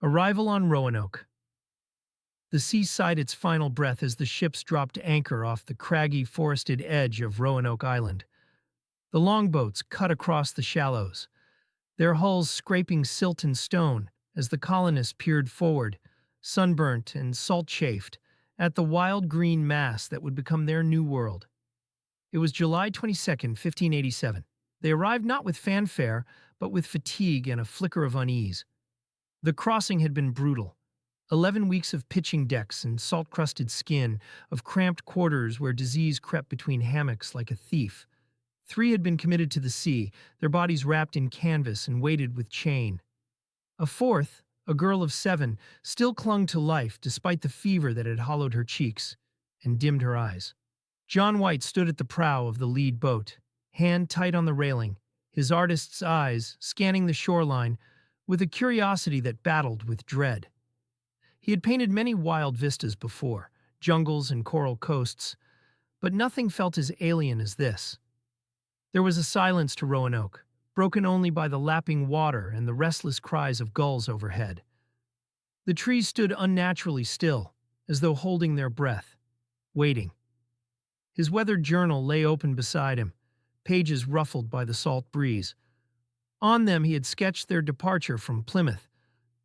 Arrival on Roanoke. The sea sighed its final breath as the ships dropped anchor off the craggy, forested edge of Roanoke Island. The longboats cut across the shallows, their hulls scraping silt and stone as the colonists peered forward, sunburnt and salt-chafed, at the wild green mass that would become their new world. It was July 22nd, 1587. They arrived not with fanfare, but with fatigue and a flicker of unease. The crossing had been brutal. 11 weeks of pitching decks and salt-crusted skin, of cramped quarters where disease crept between hammocks like a thief. 3 had been committed to the sea, their bodies wrapped in canvas and weighted with chain. A 4th, a girl of 7, still clung to life despite the fever that had hollowed her cheeks and dimmed her eyes. John White stood at the prow of the lead boat, hand tight on the railing, his artist's eyes scanning the shoreline with a curiosity that battled with dread. He had painted many wild vistas before, jungles and coral coasts, but nothing felt as alien as this. There was a silence to Roanoke, broken only by the lapping water and the restless cries of gulls overhead. The trees stood unnaturally still, as though holding their breath, waiting. His weathered journal lay open beside him, pages ruffled by the salt breeze. On them he had sketched their departure from Plymouth,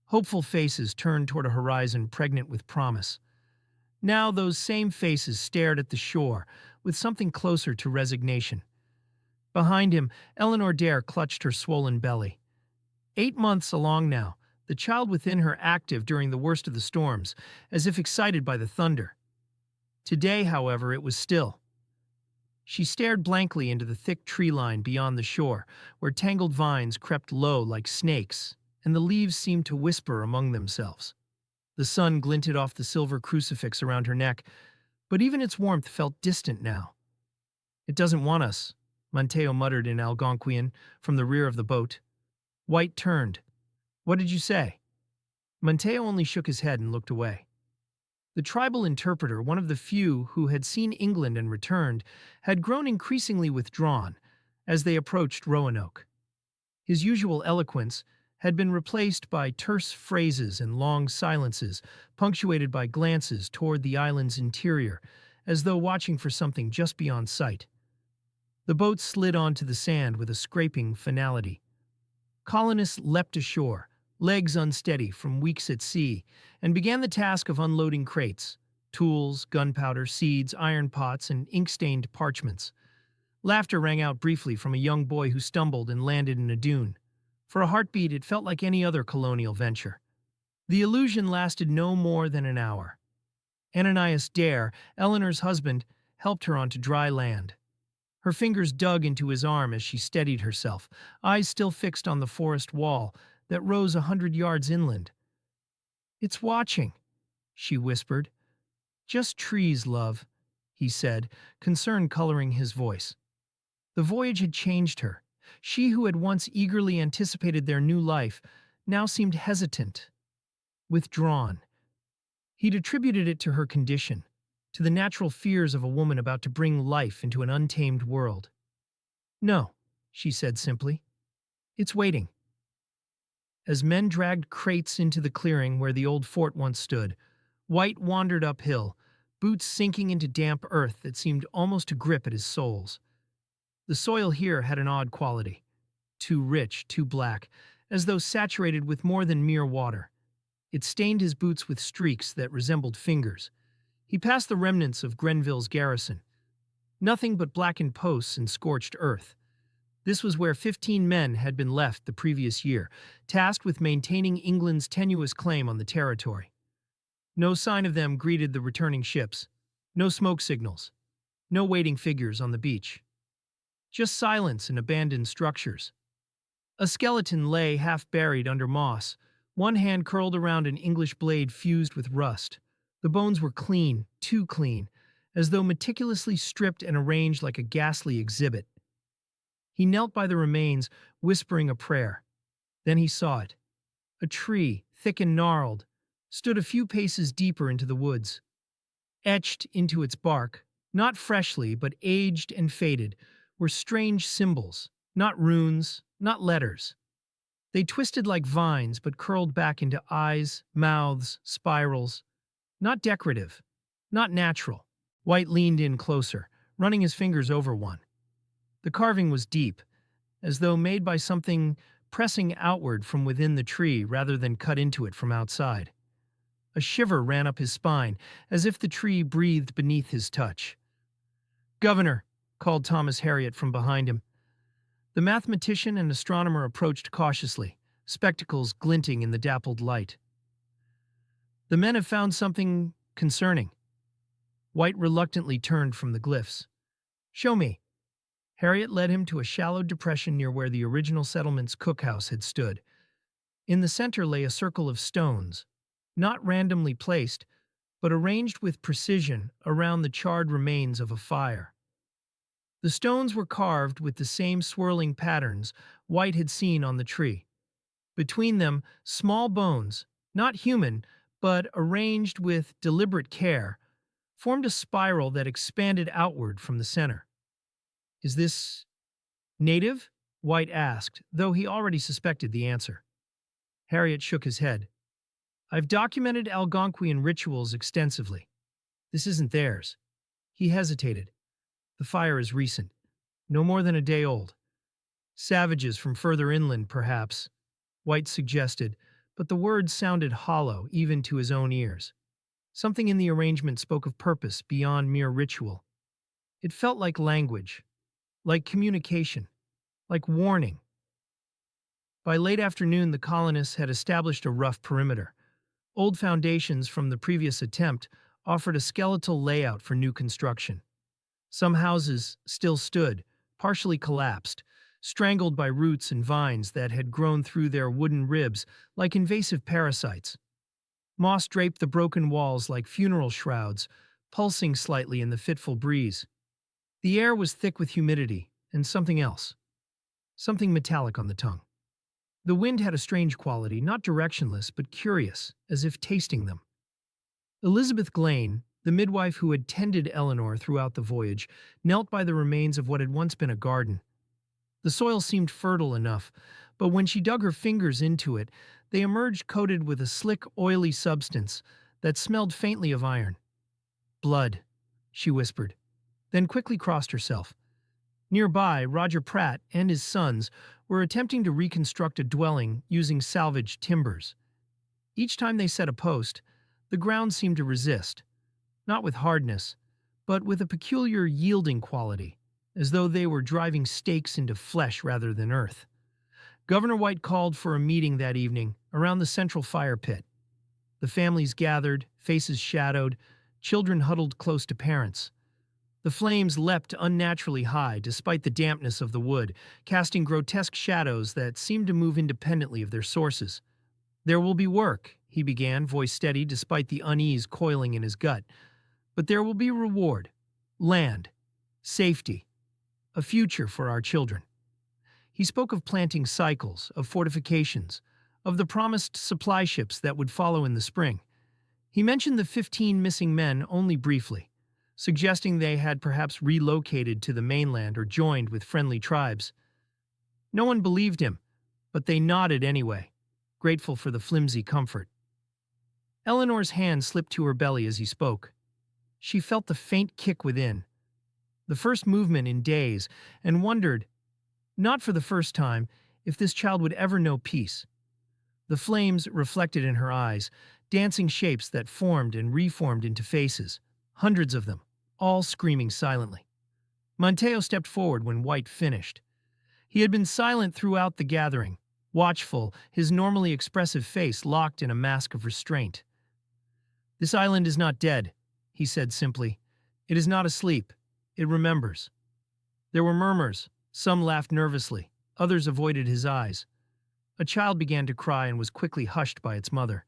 hopeful faces turned toward a horizon pregnant with promise. Now those same faces stared at the shore with something closer to resignation. Behind him, Eleanor Dare clutched her swollen belly. 8 months along now, the child within her active during the worst of the storms, as if excited by the thunder. Today, however, it was still. She stared blankly into the thick tree line beyond the shore, where tangled vines crept low like snakes, and the leaves seemed to whisper among themselves. The sun glinted off the silver crucifix around her neck, but even its warmth felt distant now. "It doesn't want us," Mateo muttered in Algonquian from the rear of the boat. White turned. "What did you say?" Mateo only shook his head and looked away. The tribal interpreter, one of the few who had seen England and returned, had grown increasingly withdrawn as they approached Roanoke. His usual eloquence had been replaced by terse phrases and long silences, punctuated by glances toward the island's interior, as though watching for something just beyond sight. The boat slid onto the sand with a scraping finality. Colonists leapt ashore, legs unsteady from weeks at sea, and began the task of unloading crates, tools, gunpowder, seeds, iron pots, and ink-stained parchments. Laughter rang out briefly from a young boy who stumbled and landed in a dune. For a heartbeat, it felt like any other colonial venture. The illusion lasted no more than an hour. Ananias Dare, Eleanor's husband, helped her onto dry land. Her fingers dug into his arm as she steadied herself, eyes still fixed on the forest wall that rose 100 yards inland. "It's watching," she whispered. "Just trees, love," he said, concern coloring his voice. The voyage had changed her. She who had once eagerly anticipated their new life now seemed hesitant, withdrawn. He'd attributed it to her condition, to the natural fears of a woman about to bring life into an untamed world. "No," she said simply. "It's waiting." As men dragged crates into the clearing where the old fort once stood, White wandered uphill, boots sinking into damp earth that seemed almost to grip at his soles. The soil here had an odd quality, too rich, too black, as though saturated with more than mere water. It stained his boots with streaks that resembled fingers. He passed the remnants of Grenville's garrison. Nothing but blackened posts and scorched earth. This was where 15 men had been left the previous year, tasked with maintaining England's tenuous claim on the territory. No sign of them greeted the returning ships, no smoke signals, no waiting figures on the beach. Just silence and abandoned structures. A skeleton lay half-buried under moss, one hand curled around an English blade fused with rust. The bones were clean, too clean, as though meticulously stripped and arranged like a ghastly exhibit. He knelt by the remains, whispering a prayer. Then he saw it. A tree, thick and gnarled, stood a few paces deeper into the woods. Etched into its bark, not freshly but aged and faded, were strange symbols, not runes, not letters. They twisted like vines but curled back into eyes, mouths, spirals. Not decorative, not natural. White leaned in closer, running his fingers over one. The carving was deep, as though made by something pressing outward from within the tree rather than cut into it from outside. A shiver ran up his spine, as if the tree breathed beneath his touch. "Governor," called Thomas Harriot from behind him. The mathematician and astronomer approached cautiously, spectacles glinting in the dappled light. "The men have found something concerning." White reluctantly turned from the glyphs. "Show me." Harriet led him to a shallow depression near where the original settlement's cookhouse had stood. In the center lay a circle of stones, not randomly placed, but arranged with precision around the charred remains of a fire. The stones were carved with the same swirling patterns White had seen on the tree. Between them, small bones, not human, but arranged with deliberate care, formed a spiral that expanded outward from the center. "Is this native?" White asked, though he already suspected the answer. Harriet shook his head. "I've documented Algonquian rituals extensively. This isn't theirs." He hesitated. "The fire is recent, no more than a day old. Savages from further inland, perhaps," White suggested, but the words sounded hollow even to his own ears. Something in the arrangement spoke of purpose beyond mere ritual. It felt like language, like communication, like warning. By late afternoon, the colonists had established a rough perimeter. Old foundations from the previous attempt offered a skeletal layout for new construction. Some houses still stood, partially collapsed, strangled by roots and vines that had grown through their wooden ribs like invasive parasites. Moss draped the broken walls like funeral shrouds, pulsing slightly in the fitful breeze. The air was thick with humidity and something else, something metallic on the tongue. The wind had a strange quality, not directionless, but curious, as if tasting them. Elizabeth Glane, the midwife who had tended Eleanor throughout the voyage, knelt by the remains of what had once been a garden. The soil seemed fertile enough, but when she dug her fingers into it, they emerged coated with a slick, oily substance that smelled faintly of iron. "Blood," she whispered, then quickly crossed herself. Nearby, Roger Pratt and his sons were attempting to reconstruct a dwelling using salvaged timbers. Each time they set a post, the ground seemed to resist, not with hardness, but with a peculiar yielding quality, as though they were driving stakes into flesh rather than earth. Governor White called for a meeting that evening around the central fire pit. The families gathered, faces shadowed, children huddled close to parents. The flames leapt unnaturally high despite the dampness of the wood, casting grotesque shadows that seemed to move independently of their sources. "There will be work," he began, voice steady despite the unease coiling in his gut. "But there will be reward, land, safety, a future for our children." He spoke of planting cycles, of fortifications, of the promised supply ships that would follow in the spring. He mentioned the 15 missing men only briefly, suggesting they had perhaps relocated to the mainland or joined with friendly tribes. No one believed him, but they nodded anyway, grateful for the flimsy comfort. Eleanor's hand slipped to her belly as he spoke. She felt the faint kick within, the first movement in days, and wondered, not for the first time, if this child would ever know peace. The flames reflected in her eyes, dancing shapes that formed and reformed into faces, hundreds of them, all screaming silently. Mateo stepped forward when White finished. He had been silent throughout the gathering, watchful, his normally expressive face locked in a mask of restraint. "This island is not dead," he said simply. "It is not asleep. It remembers." There were murmurs. Some laughed nervously. Others avoided his eyes. A child began to cry and was quickly hushed by its mother.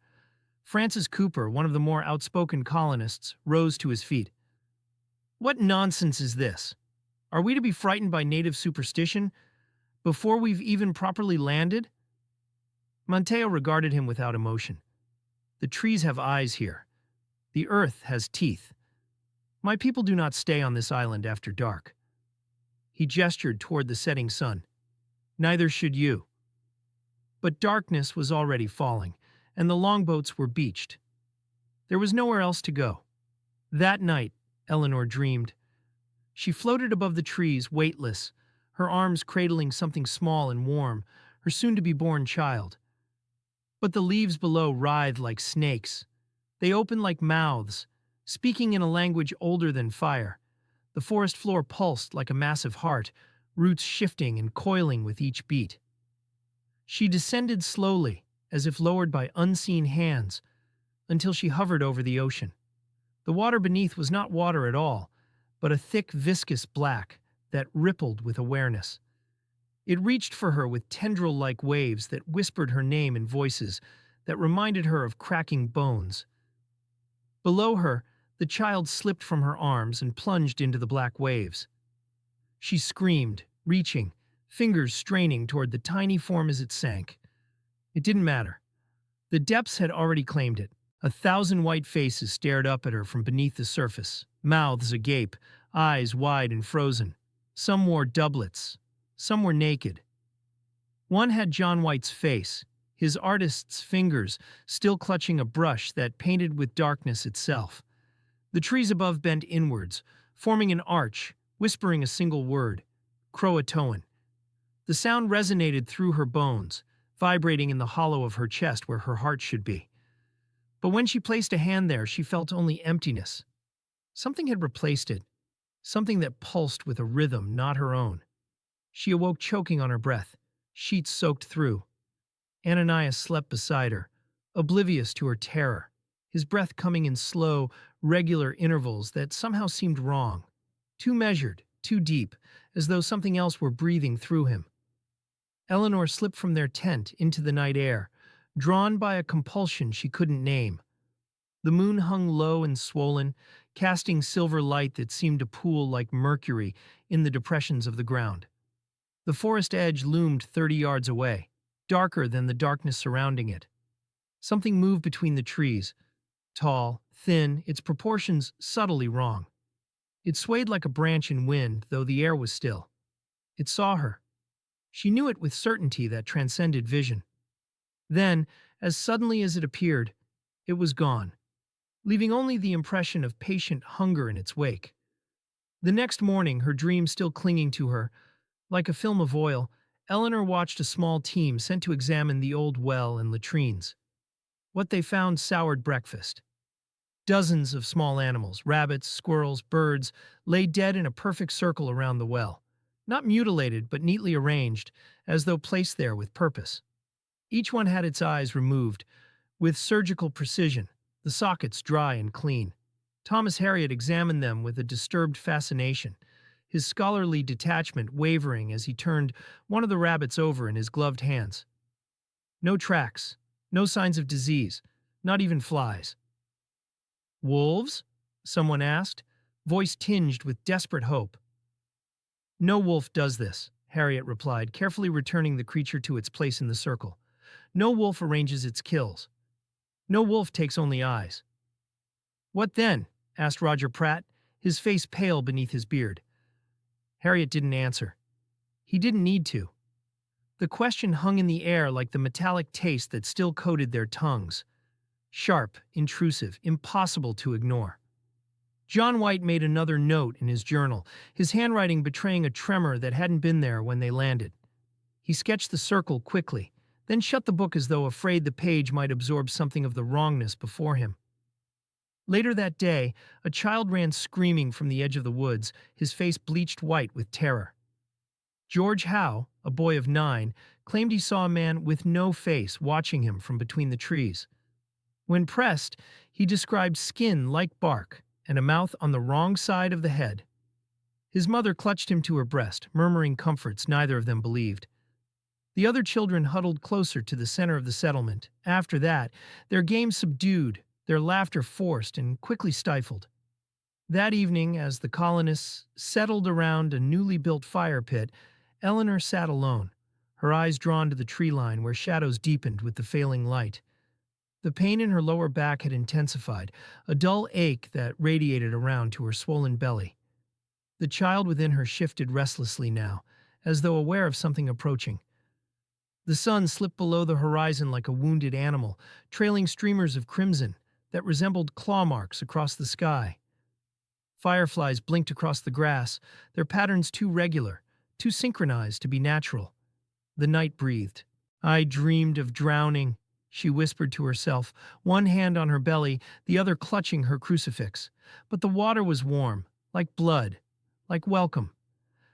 Francis Cooper, one of the more outspoken colonists, rose to his feet. "What nonsense is this? Are we to be frightened by native superstition before we've even properly landed?" Mateo regarded him without emotion. "The trees have eyes here. The earth has teeth. My people do not stay on this island after dark." He gestured toward the setting sun. "Neither should you." But darkness was already falling, and the longboats were beached. There was nowhere else to go. That night, Eleanor dreamed. She floated above the trees, weightless, her arms cradling something small and warm, her soon-to-be-born child. But the leaves below writhed like snakes. They opened like mouths, speaking in a language older than fire. The forest floor pulsed like a massive heart, roots shifting and coiling with each beat. She descended slowly, as if lowered by unseen hands, until she hovered over the ocean. The water beneath was not water at all, but a thick, viscous black that rippled with awareness. It reached for her with tendril-like waves that whispered her name in voices that reminded her of cracking bones. Below her, the child slipped from her arms and plunged into the black waves. She screamed, reaching, fingers straining toward the tiny form as it sank. It didn't matter. The depths had already claimed it. 1,000 white faces stared up at her from beneath the surface, mouths agape, eyes wide and frozen. Some wore doublets. Some were naked. One had John White's face, his artist's fingers still clutching a brush that painted with darkness itself. The trees above bent inwards, forming an arch, whispering a single word, Croatoan. The sound resonated through her bones, vibrating in the hollow of her chest where her heart should be. But when she placed a hand there, she felt only emptiness. Something had replaced it, something that pulsed with a rhythm not her own. She awoke choking on her breath, sheets soaked through. Ananias slept beside her, oblivious to her terror, his breath coming in slow, regular intervals that somehow seemed wrong, too measured, too deep, as though something else were breathing through him. Eleanor slipped from their tent into the night air, drawn by a compulsion she couldn't name. The moon hung low and swollen, casting silver light that seemed to pool like mercury in the depressions of the ground. The forest edge loomed 30 yards away, darker than the darkness surrounding it. Something moved between the trees, tall, thin, its proportions subtly wrong. It swayed like a branch in wind, though the air was still. It saw her. She knew it with certainty that transcended vision. Then, as suddenly as it appeared, it was gone, leaving only the impression of patient hunger in its wake. The next morning, her dream still clinging to her, like a film of oil, Eleanor watched a small team sent to examine the old well and latrines. What they found soured breakfast. Dozens of small animals, rabbits, squirrels, birds, lay dead in a perfect circle around the well, not mutilated but neatly arranged, as though placed there with purpose. Each one had its eyes removed, with surgical precision, the sockets dry and clean. Thomas Harriot examined them with a disturbed fascination, his scholarly detachment wavering as he turned one of the rabbits over in his gloved hands. No tracks, no signs of disease, not even flies. "Wolves?" someone asked, voice tinged with desperate hope. "No wolf does this," Harriet replied, carefully returning the creature to its place in the circle. "No wolf arranges its kills. No wolf takes only eyes." "What then?" asked Roger Pratt, his face pale beneath his beard. Harriet didn't answer. He didn't need to. The question hung in the air like the metallic taste that still coated their tongues. Sharp, intrusive, impossible to ignore. John White made another note in his journal, his handwriting betraying a tremor that hadn't been there when they landed. He sketched the circle quickly, then shut the book as though afraid the page might absorb something of the wrongness before him. Later that day, a child ran screaming from the edge of the woods, his face bleached white with terror. George Howe, a boy of 9, claimed he saw a man with no face watching him from between the trees. When pressed, he described skin like bark and a mouth on the wrong side of the head. His mother clutched him to her breast, murmuring comforts neither of them believed. The other children huddled closer to the center of the settlement. After that, their games subdued, their laughter forced and quickly stifled. That evening, as the colonists settled around a newly built fire pit, Eleanor sat alone, her eyes drawn to the tree line where shadows deepened with the failing light. The pain in her lower back had intensified, a dull ache that radiated around to her swollen belly. The child within her shifted restlessly now, as though aware of something approaching. The sun slipped below the horizon like a wounded animal, trailing streamers of crimson that resembled claw marks across the sky. Fireflies blinked across the grass, their patterns too regular, too synchronized to be natural. The night breathed. "I dreamed of drowning," she whispered to herself, one hand on her belly, the other clutching her crucifix. But the water was warm, like blood, like welcome.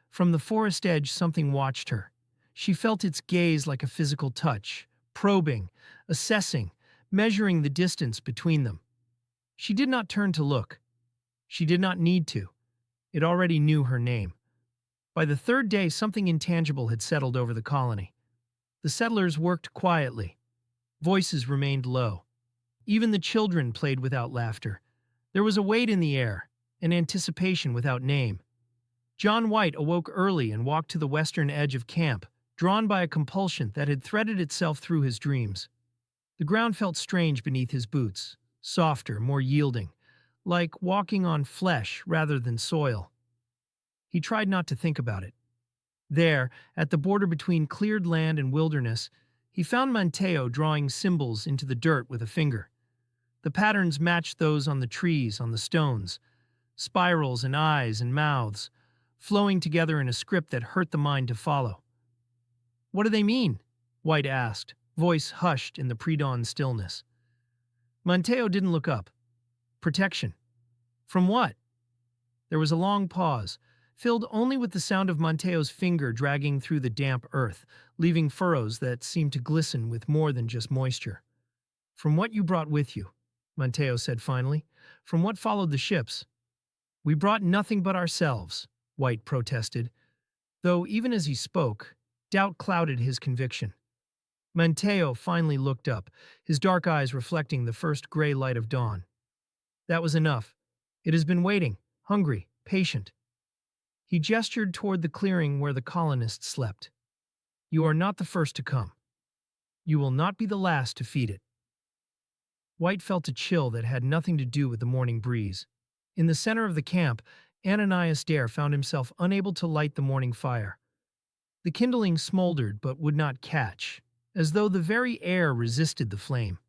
From the forest edge, something watched her. She felt its gaze like a physical touch, probing, assessing, measuring the distance between them. She did not turn to look. She did not need to. It already knew her name. By the third day, something intangible had settled over the colony. The settlers worked quietly. Voices remained low. Even the children played without laughter. There was a weight in the air, an anticipation without name. John White awoke early and walked to the western edge of camp, drawn by a compulsion that had threaded itself through his dreams. The ground felt strange beneath his boots, softer, more yielding, like walking on flesh rather than soil. He tried not to think about it. There, at the border between cleared land and wilderness, he found Mateo drawing symbols into the dirt with a finger. The patterns matched those on the trees, on the stones, spirals and eyes and mouths, flowing together in a script that hurt the mind to follow. "What do they mean?" White asked, voice hushed in the pre-dawn stillness. Mateo didn't look up. Protection. From what? There was a long pause, filled only with the sound of Mateo's finger dragging through the damp earth, leaving furrows that seemed to glisten with more than just moisture. "From what you brought with you," Mateo said finally. "From what followed the ships." "We brought nothing but ourselves," White protested, though even as he spoke, doubt clouded his conviction. Mateo finally looked up, his dark eyes reflecting the first gray light of dawn. "That was enough. It has been waiting, hungry, patient." He gestured toward the clearing where the colonists slept. "You are not the first to come. You will not be the last to feed it." White felt a chill that had nothing to do with the morning breeze. In the center of the camp, Eleanor Dare found himself unable to light the morning fire. The kindling smoldered but would not catch, as though the very air resisted the flame.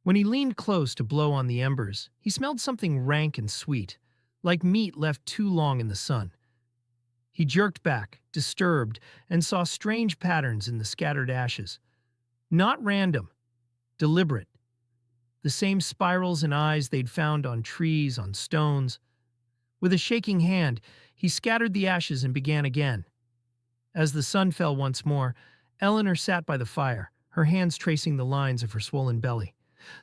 When he leaned close to blow on the embers, he smelled something rank and sweet, like meat left too long in the sun. He jerked back, disturbed, and saw strange patterns in the scattered ashes. Not random, deliberate. The same spirals and eyes they'd found on trees, on stones. With a shaking hand, he scattered the ashes and began again. As the sun fell once more, Eleanor sat by the fire, her hands tracing the lines of her swollen belly.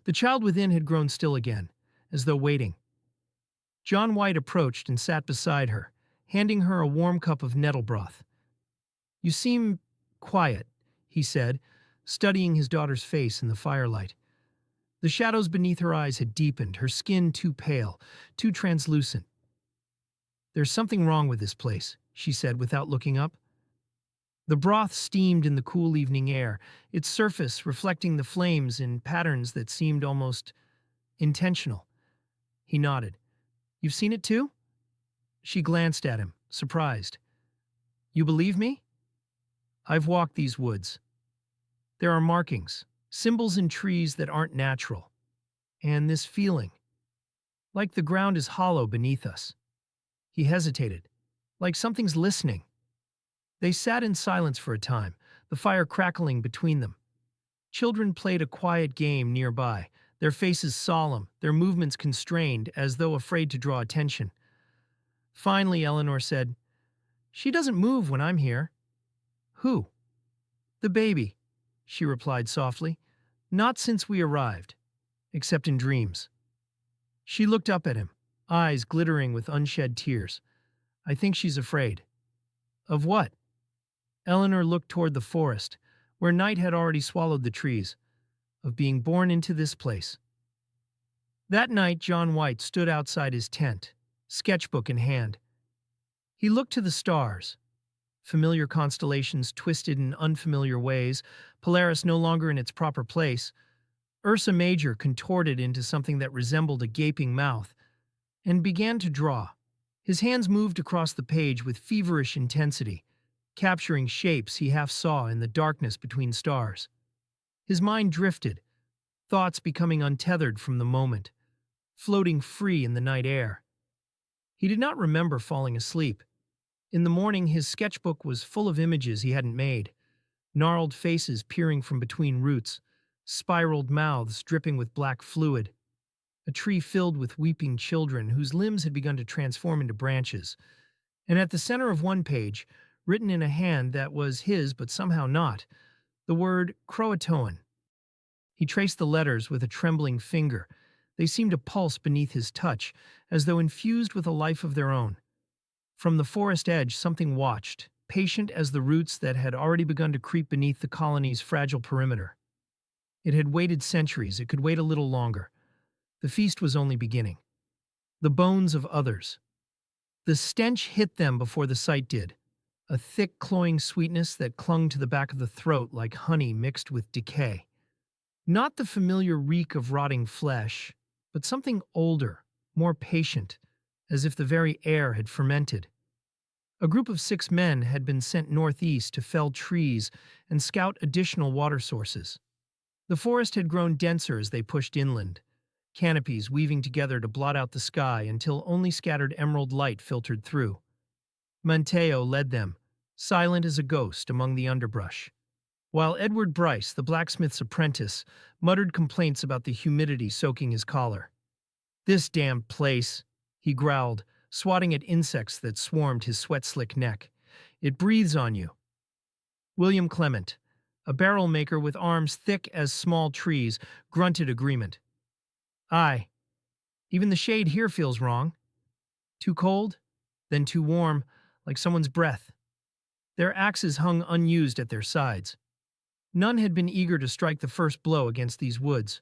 The child within had grown still again, as though waiting. John White approached and sat beside her, handing her a warm cup of nettle broth. "You seem quiet," he said, studying his daughter's face in the firelight. The shadows beneath her eyes had deepened, her skin too pale, too translucent. "There's something wrong with this place," she said without looking up. The broth steamed in the cool evening air, its surface reflecting the flames in patterns that seemed almost intentional. He nodded. "You've seen it too?" She glanced at him, surprised. "You believe me?" "I've walked these woods. There are markings, symbols in trees that aren't natural. And this feeling, like the ground is hollow beneath us." He hesitated, like something's listening. They sat in silence for a time, the fire crackling between them. Children played a quiet game nearby, their faces solemn, their movements constrained as though afraid to draw attention. Finally, Eleanor said, "She doesn't move when I'm here." "Who?" "The baby," she replied softly. "Not since we arrived, except in dreams." She looked up at him, eyes glittering with unshed tears. "I think she's afraid." "Of what?" Eleanor looked toward the forest, where night had already swallowed the trees. "Of being born into this place." That night, John White stood outside his tent, sketchbook in hand. He looked to the stars, familiar constellations twisted in unfamiliar ways, Polaris no longer in its proper place, Ursa Major contorted into something that resembled a gaping mouth, and began to draw. His hands moved across the page with feverish intensity, capturing shapes he half saw in the darkness between stars. His mind drifted, thoughts becoming untethered from the moment, floating free in the night air. He did not remember falling asleep. In the morning, his sketchbook was full of images he hadn't made, gnarled faces peering from between roots, spiraled mouths dripping with black fluid, a tree filled with weeping children whose limbs had begun to transform into branches, and at the center of one page, written in a hand that was his but somehow not, the word Croatoan. He traced the letters with a trembling finger. They seemed to pulse beneath his touch, as though infused with a life of their own. From the forest edge, something watched, patient as the roots that had already begun to creep beneath the colony's fragile perimeter. It had waited centuries. It could wait a little longer. The feast was only beginning. The bones of others. The stench hit them before the sight did, a thick, cloying sweetness that clung to the back of the throat like honey mixed with decay. Not the familiar reek of rotting flesh, but something older, more patient, as if the very air had fermented. A group of 6 men had been sent northeast to fell trees and scout additional water sources. The forest had grown denser as they pushed inland, canopies weaving together to blot out the sky until only scattered emerald light filtered through. Mateo led them, silent as a ghost among the underbrush, while Edward Bryce, the blacksmith's apprentice, muttered complaints about the humidity soaking his collar. "This damned place," he growled, swatting at insects that swarmed his sweat-slick neck. "It breathes on you." William Clement, a barrel maker with arms thick as small trees, grunted agreement. "Aye, even the shade here feels wrong. Too cold, then too warm, like someone's breath." Their axes hung unused at their sides. None had been eager to strike the first blow against these woods.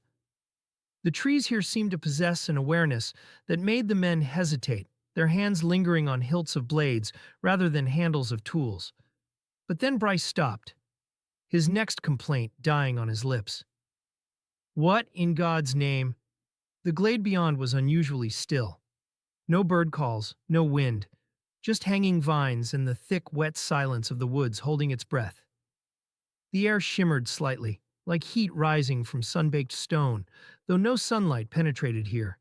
The trees here seemed to possess an awareness that made the men hesitate, their hands lingering on hilts of blades rather than handles of tools. But then Bryce stopped, his next complaint dying on his lips. "What in God's name?" The glade beyond was unusually still. No bird calls, no wind, just hanging vines and the thick, wet silence of the woods holding its breath. The air shimmered slightly, like heat rising from sun-baked stone, though no sunlight penetrated here.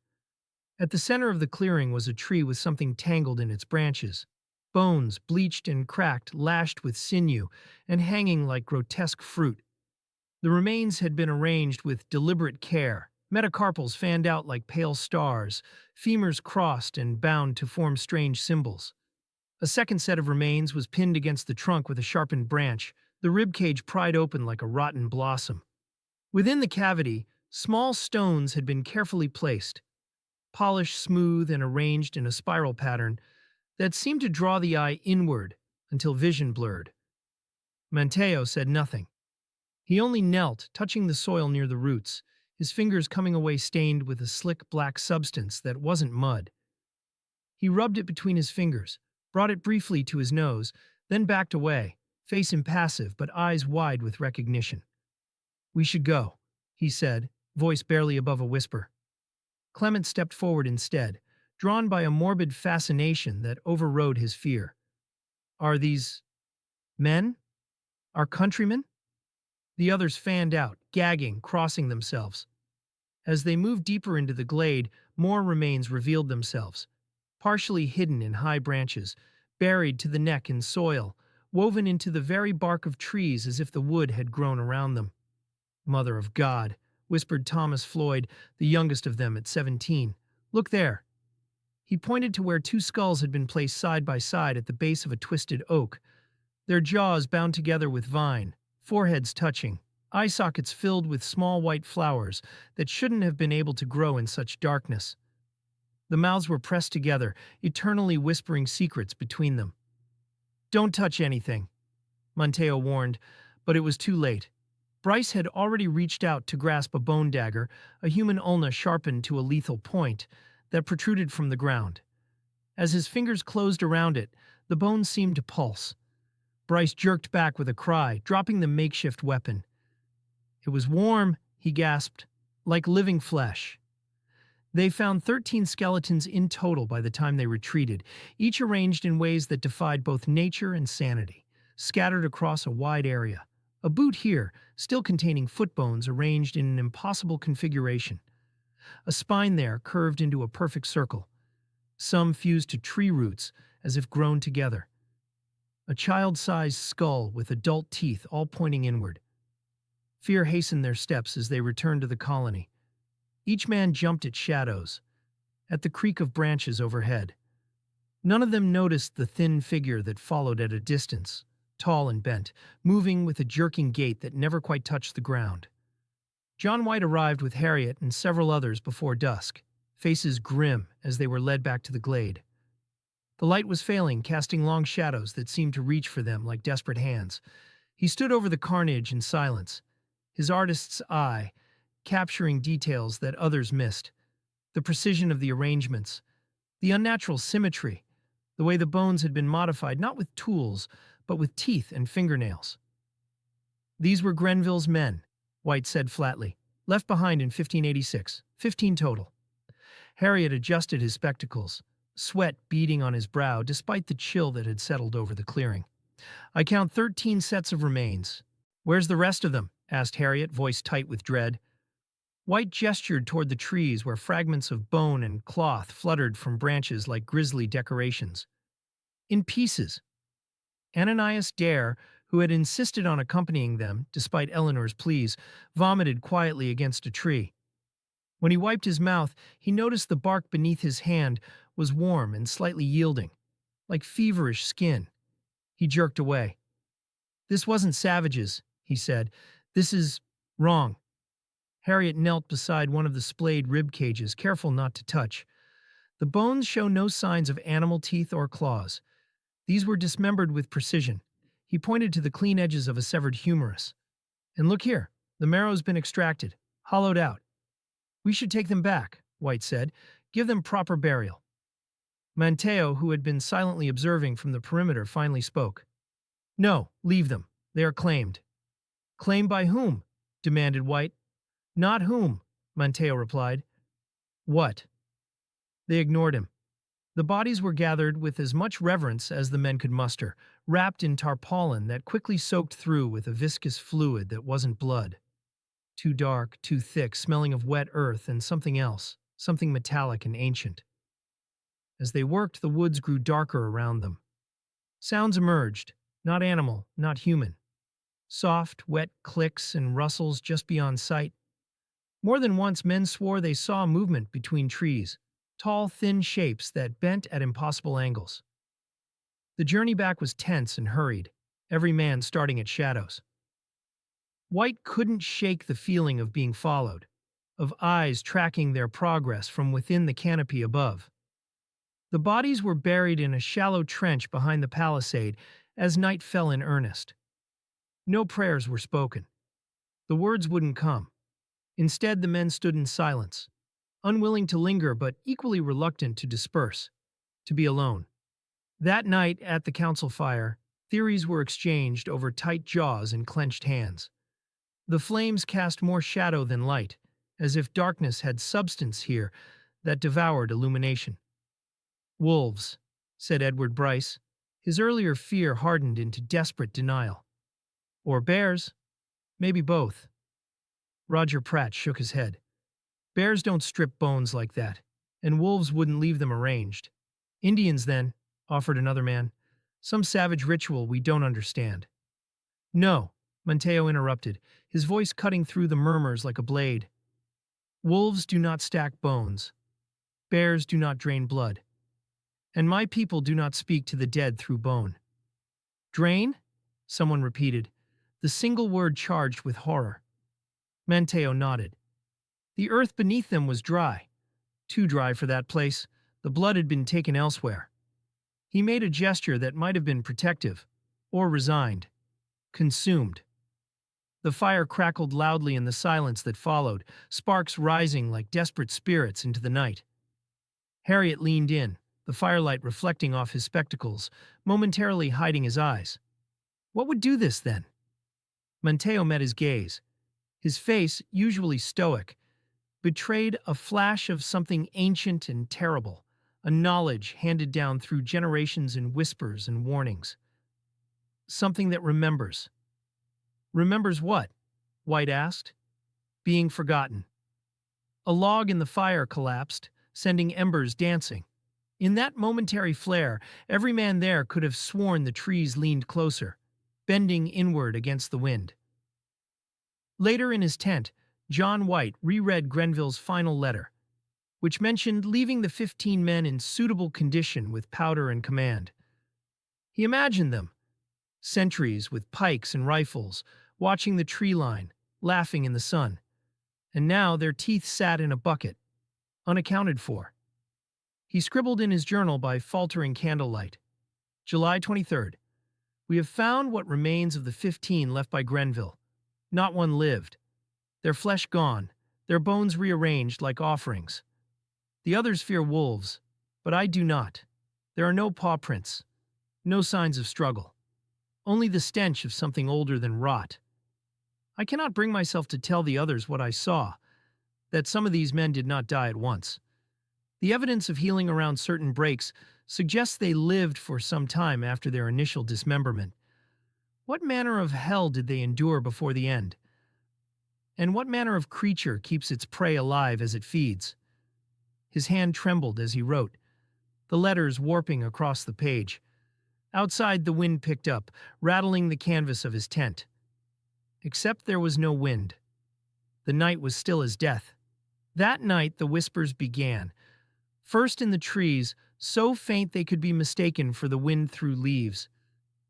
At the center of the clearing was a tree with something tangled in its branches. Bones, bleached and cracked, lashed with sinew, and hanging like grotesque fruit. The remains had been arranged with deliberate care, metacarpals fanned out like pale stars, femurs crossed and bound to form strange symbols. A second set of remains was pinned against the trunk with a sharpened branch, the ribcage pried open like a rotten blossom. Within the cavity, small stones had been carefully placed, polished smooth and arranged in a spiral pattern that seemed to draw the eye inward until vision blurred. Mateo said nothing. He only knelt, touching the soil near the roots, his fingers coming away stained with a slick black substance that wasn't mud. He rubbed it between his fingers, brought it briefly to his nose, then backed away, face impassive but eyes wide with recognition. "We should go," he said, voice barely above a whisper. Clement stepped forward instead, drawn by a morbid fascination that overrode his fear. "Are these men? Our countrymen?" The others fanned out, gagging, crossing themselves. As they moved deeper into the glade, more remains revealed themselves, partially hidden in high branches, buried to the neck in soil, woven into the very bark of trees as if the wood had grown around them. "Mother of God," whispered Thomas Floyd, the youngest of them at 17. "Look there." He pointed to where 2 skulls had been placed side by side at the base of a twisted oak, their jaws bound together with vine, foreheads touching, eye sockets filled with small white flowers that shouldn't have been able to grow in such darkness. The mouths were pressed together, eternally whispering secrets between them. "Don't touch anything," Mateo warned, but it was too late. Bryce had already reached out to grasp a bone dagger, a human ulna sharpened to a lethal point, that protruded from the ground. As his fingers closed around it, the bones seemed to pulse. Bryce jerked back with a cry, dropping the makeshift weapon. "It was warm," he gasped, "like living flesh." They found 13 skeletons in total by the time they retreated, each arranged in ways that defied both nature and sanity. scattered across a wide area. A boot here, still containing foot bones arranged in an impossible configuration. A spine there curved into a perfect circle. Some fused to tree roots, as if grown together. A child-sized skull with adult teeth all pointing inward. Fear hastened their steps as they returned to the colony. Each man jumped at shadows, at the creak of branches overhead. None of them noticed the thin figure that followed at a distance, tall and bent, moving with a jerking gait that never quite touched the ground. John White arrived with Harriet and several others before dusk, faces grim as they were led back to the glade. The light was failing, casting long shadows that seemed to reach for them like desperate hands. He stood over the carnage in silence, his artist's eye capturing details that others missed. The precision of the arrangements, the unnatural symmetry, the way the bones had been modified not with tools, but with teeth and fingernails. These were Grenville's men, White said flatly, left behind in 1586, 15 total. Harriet adjusted his spectacles, sweat beading on his brow despite the chill that had settled over the clearing. I count 13 sets of remains. Where's the rest of them? Asked Harriet, voice tight with dread. White gestured toward the trees where fragments of bone and cloth fluttered from branches like grisly decorations. In pieces. Ananias Dare, who had insisted on accompanying them, despite Eleanor's pleas, vomited quietly against a tree. When he wiped his mouth, he noticed the bark beneath his hand was warm and slightly yielding, like feverish skin. He jerked away. This wasn't savages, he said. This is wrong. Harriet knelt beside one of the splayed rib cages, careful not to touch. The bones show no signs of animal teeth or claws. These were dismembered with precision. He pointed to the clean edges of a severed humerus. And look here, the marrow's been extracted, hollowed out. We should take them back, White said. Give them proper burial. Manteo, who had been silently observing from the perimeter, finally spoke. No, leave them. They are claimed. Claimed by whom? Demanded White. Not whom, Manteo replied. What? They ignored him. The bodies were gathered with as much reverence as the men could muster, wrapped in tarpaulin that quickly soaked through with a viscous fluid that wasn't blood. Too dark, too thick, smelling of wet earth and something else, something metallic and ancient. As they worked, the woods grew darker around them. Sounds emerged, not animal, not human. Soft, wet clicks and rustles just beyond sight. More than once, men swore they saw movement between trees, tall, thin shapes that bent at impossible angles. The journey back was tense and hurried, every man starting at shadows. White couldn't shake the feeling of being followed, of eyes tracking their progress from within the canopy above. The bodies were buried in a shallow trench behind the palisade as night fell in earnest. No prayers were spoken. The words wouldn't come. Instead, the men stood in silence, unwilling to linger but equally reluctant to disperse, to be alone. That night, at the council fire, theories were exchanged over tight jaws and clenched hands. The flames cast more shadow than light, as if darkness had substance here that devoured illumination. Wolves, said Edward Bryce. His earlier fear hardened into desperate denial. Or bears, maybe both. Roger Pratt shook his head. Bears don't strip bones like that, and wolves wouldn't leave them arranged. Indians, then, offered another man. Some savage ritual we don't understand. No, Manteo interrupted, his voice cutting through the murmurs like a blade. Wolves do not stack bones. Bears do not drain blood. And my people do not speak to the dead through bone. Drain? Someone repeated, the single word charged with horror. Manteo nodded. The earth beneath them was dry. Too dry for that place. The blood had been taken elsewhere. He made a gesture that might have been protective, or resigned. Consumed. The fire crackled loudly in the silence that followed, sparks rising like desperate spirits into the night. Harriet leaned in, the firelight reflecting off his spectacles, momentarily hiding his eyes. What would do this, then? Manteo met his gaze. His face, usually stoic, betrayed a flash of something ancient and terrible, a knowledge handed down through generations in whispers and warnings. something that remembers. Remembers what? White asked. Being forgotten. A log in the fire collapsed, sending embers dancing. In that momentary flare, every man there could have sworn the trees leaned closer, bending inward against the wind. Later in his tent, John White reread Grenville's final letter, which mentioned leaving the 15 men in suitable condition with powder and command. He imagined them, sentries with pikes and rifles, watching the tree line, laughing in the sun. And now their teeth sat in a bucket, unaccounted for. He scribbled in his journal by faltering candlelight. July 23rd. We have found what remains of the 15 left by Grenville. Not one lived. Their flesh gone, their bones rearranged like offerings. The others fear wolves, but I do not. There are no paw prints, no signs of struggle. Only the stench of something older than rot. I cannot bring myself to tell the others what I saw, that some of these men did not die at once. The evidence of healing around certain breaks suggests they lived for some time after their initial dismemberment. What manner of hell did they endure before the end? And what manner of creature keeps its prey alive as it feeds? His hand trembled as he wrote, the letters warping across the page. Outside, the wind picked up, rattling the canvas of his tent. Except there was no wind. The night was still as death. That night the whispers began. First in the trees, so faint they could be mistaken for the wind through leaves.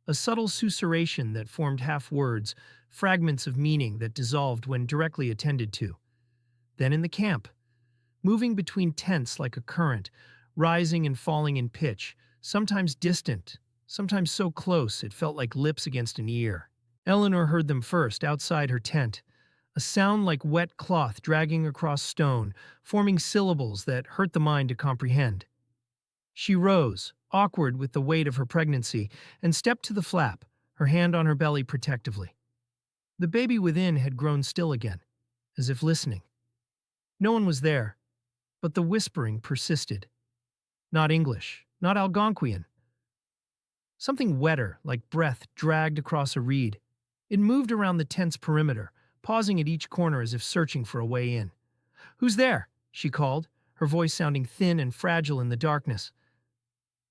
A subtle susurration that formed half words, fragments of meaning that dissolved when directly attended to. Then in the camp, moving between tents like a current, rising and falling in pitch, sometimes distant, sometimes so close it felt like lips against an ear. Eleanor heard them first, outside her tent, a sound like wet cloth dragging across stone, forming syllables that hurt the mind to comprehend. She rose, awkward with the weight of her pregnancy, and stepped to the flap, her hand on her belly protectively. The baby within had grown still again, as if listening. No one was there, but the whispering persisted. Not English, not Algonquian. Something wetter, like breath, dragged across a reed. It moved around the tent's perimeter, pausing at each corner as if searching for a way in. "Who's there?" she called, her voice sounding thin and fragile in the darkness.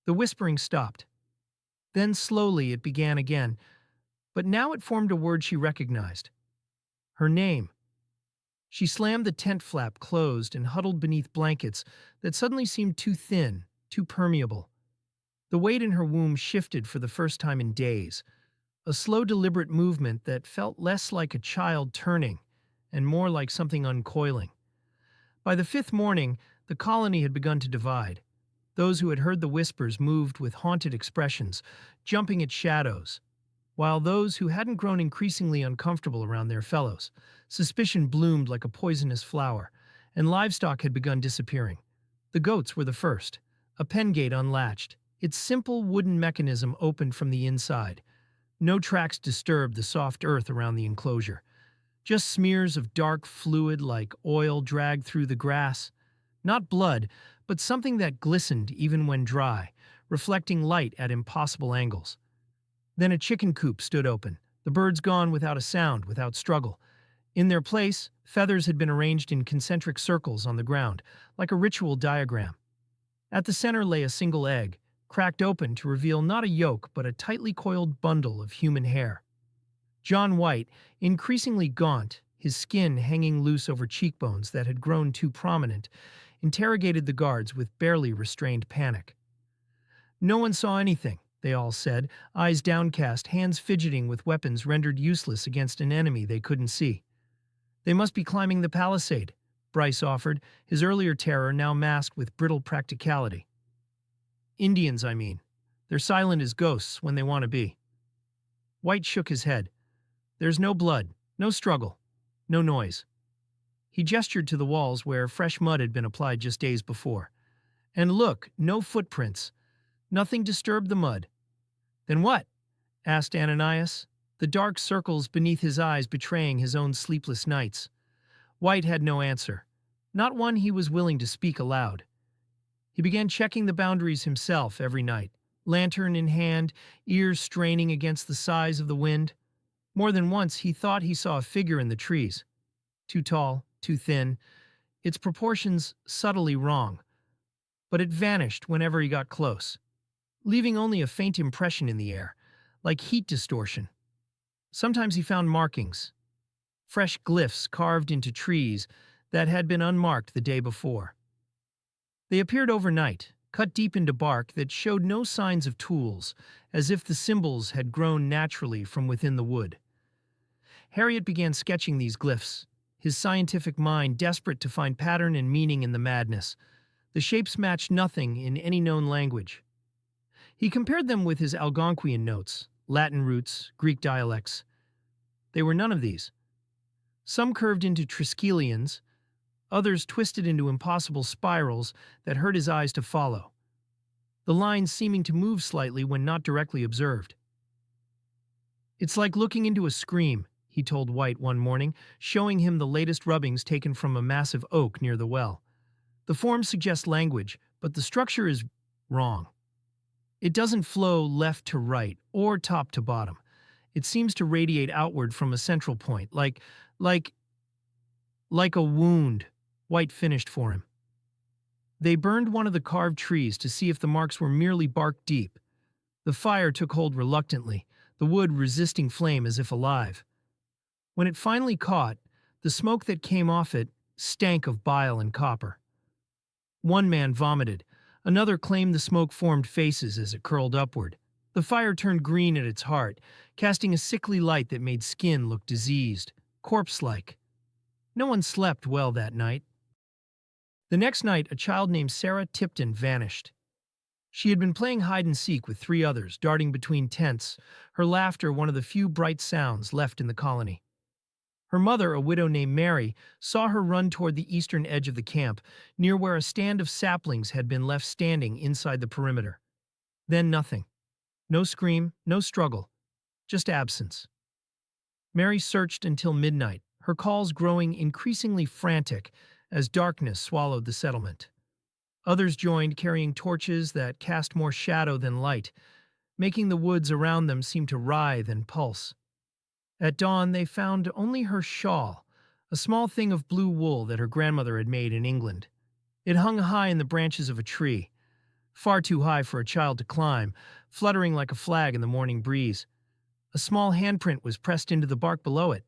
The whispering stopped. Then slowly it began again, but now it formed a word she recognized. Her name. She slammed the tent flap closed and huddled beneath blankets that suddenly seemed too thin, too permeable. The weight in her womb shifted for the first time in days, a slow, deliberate movement that felt less like a child turning and more like something uncoiling. By the 5th morning, the colony had begun to divide. Those who had heard the whispers moved with haunted expressions, jumping at shadows, while those who hadn't grown increasingly uncomfortable around their fellows. Suspicion bloomed like a poisonous flower, and livestock had begun disappearing. The goats were the first. A pen gate unlatched. Its simple wooden mechanism opened from the inside. No tracks disturbed the soft earth around the enclosure. Just smears of dark fluid like oil dragged through the grass. Not blood, but something that glistened even when dry, reflecting light at impossible angles. Then a chicken coop stood open, the birds gone without a sound, without struggle. In their place, feathers had been arranged in concentric circles on the ground, like a ritual diagram. At the center lay a single egg, cracked open to reveal not a yolk but a tightly coiled bundle of human hair. John White, increasingly gaunt, his skin hanging loose over cheekbones that had grown too prominent, interrogated the guards with barely restrained panic. No one saw anything, they all said, eyes downcast, hands fidgeting with weapons rendered useless against an enemy they couldn't see. They must be climbing the palisade, Bryce offered, his earlier terror now masked with brittle practicality. Indians, I mean. They're silent as ghosts when they want to be. White shook his head. There's no blood, no struggle, no noise. He gestured to the walls where fresh mud had been applied just days before. And look, no footprints. Nothing disturbed the mud. Then what? Asked Ananias, the dark circles beneath his eyes betraying his own sleepless nights. White had no answer, not one he was willing to speak aloud. He began checking the boundaries himself every night, lantern in hand, ears straining against the sighs of the wind. More than once he thought he saw a figure in the trees. Too tall, too thin, its proportions subtly wrong. But it vanished whenever he got close, leaving only a faint impression in the air, like heat distortion. Sometimes he found markings, fresh glyphs carved into trees that had been unmarked the day before. They appeared overnight, cut deep into bark that showed no signs of tools, as if the symbols had grown naturally from within the wood. Harriet began sketching these glyphs, his scientific mind desperate to find pattern and meaning in the madness. The shapes matched nothing in any known language. He compared them with his Algonquian notes, Latin roots, Greek dialects. They were none of these. Some curved into triskelions, others twisted into impossible spirals that hurt his eyes to follow, the lines seeming to move slightly when not directly observed. "It's like looking into a scream," he told White one morning, showing him the latest rubbings taken from a massive oak near the well. "The form suggests language, but the structure is wrong. It doesn't flow left to right or top to bottom. It seems to radiate outward from a central point, like a wound," White finished for him. They burned one of the carved trees to see if the marks were merely bark deep. The fire took hold reluctantly, the wood resisting flame as if alive. When it finally caught, the smoke that came off it stank of bile and copper. One man vomited. Another claimed the smoke formed faces as it curled upward. The fire turned green at its heart, casting a sickly light that made skin look diseased, corpse-like. No one slept well that night. The next night, a child named Sarah Tipton vanished. She had been playing hide-and-seek with 3 others, darting between tents, her laughter one of the few bright sounds left in the colony. Her mother, a widow named Mary, saw her run toward the eastern edge of the camp, near where a stand of saplings had been left standing inside the perimeter. Then nothing. No scream, no struggle, just absence. Mary searched until midnight, her calls growing increasingly frantic as darkness swallowed the settlement. Others joined, carrying torches that cast more shadow than light, making the woods around them seem to writhe and pulse. At dawn, they found only her shawl, a small thing of blue wool that her grandmother had made in England. It hung high in the branches of a tree, far too high for a child to climb, fluttering like a flag in the morning breeze. A small handprint was pressed into the bark below it,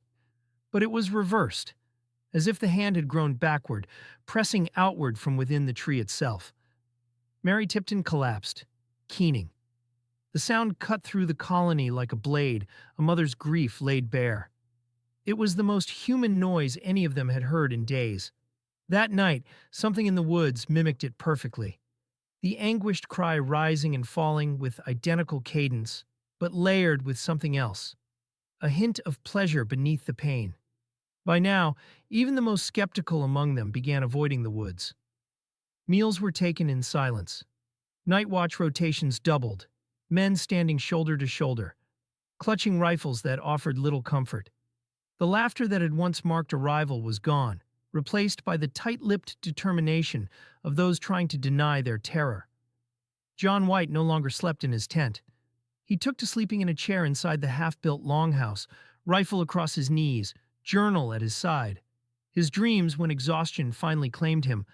but it was reversed, as if the hand had grown backward, pressing outward from within the tree itself. Mary Tipton collapsed, keening. The sound cut through the colony like a blade, a mother's grief laid bare. It was the most human noise any of them had heard in days. That night, something in the woods mimicked it perfectly. The anguished cry rising and falling with identical cadence, but layered with something else. A hint of pleasure beneath the pain. By now, even the most skeptical among them began avoiding the woods. Meals were taken in silence. Night watch rotations doubled, men standing shoulder to shoulder, clutching rifles that offered little comfort. The laughter that had once marked arrival was gone, replaced by the tight-lipped determination of those trying to deny their terror. John White no longer slept in his tent. He took to sleeping in a chair inside the half-built longhouse, rifle across his knees, journal at his side. His dreams, when exhaustion finally claimed him,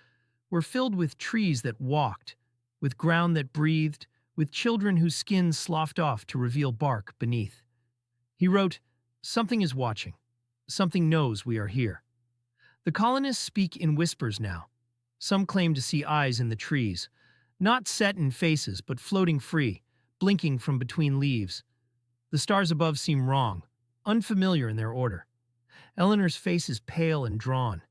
were filled with trees that walked, with ground that breathed, with children whose skins sloughed off to reveal bark beneath. He wrote, "Something is watching. Something knows we are here." The colonists speak in whispers now. Some claim to see eyes in the trees, not set in faces but floating free, blinking from between leaves. The stars above seem wrong, unfamiliar in their order. Eleanor's face is pale and drawn.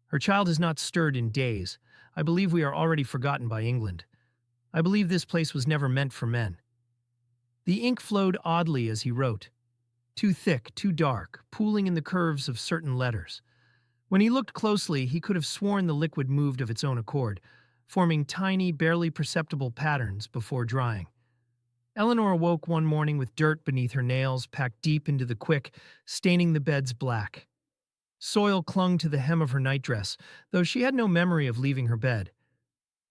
Her child has not stirred in days. I believe we are already forgotten by England. I believe this place was never meant for men. The ink flowed oddly as he wrote. Too thick, too dark, pooling in the curves of certain letters. When he looked closely, he could have sworn the liquid moved of its own accord, forming tiny, barely perceptible patterns before drying. Eleanor awoke one morning with dirt beneath her nails packed deep into the quick, staining the beds black. Soil clung to the hem of her nightdress, though she had no memory of leaving her bed.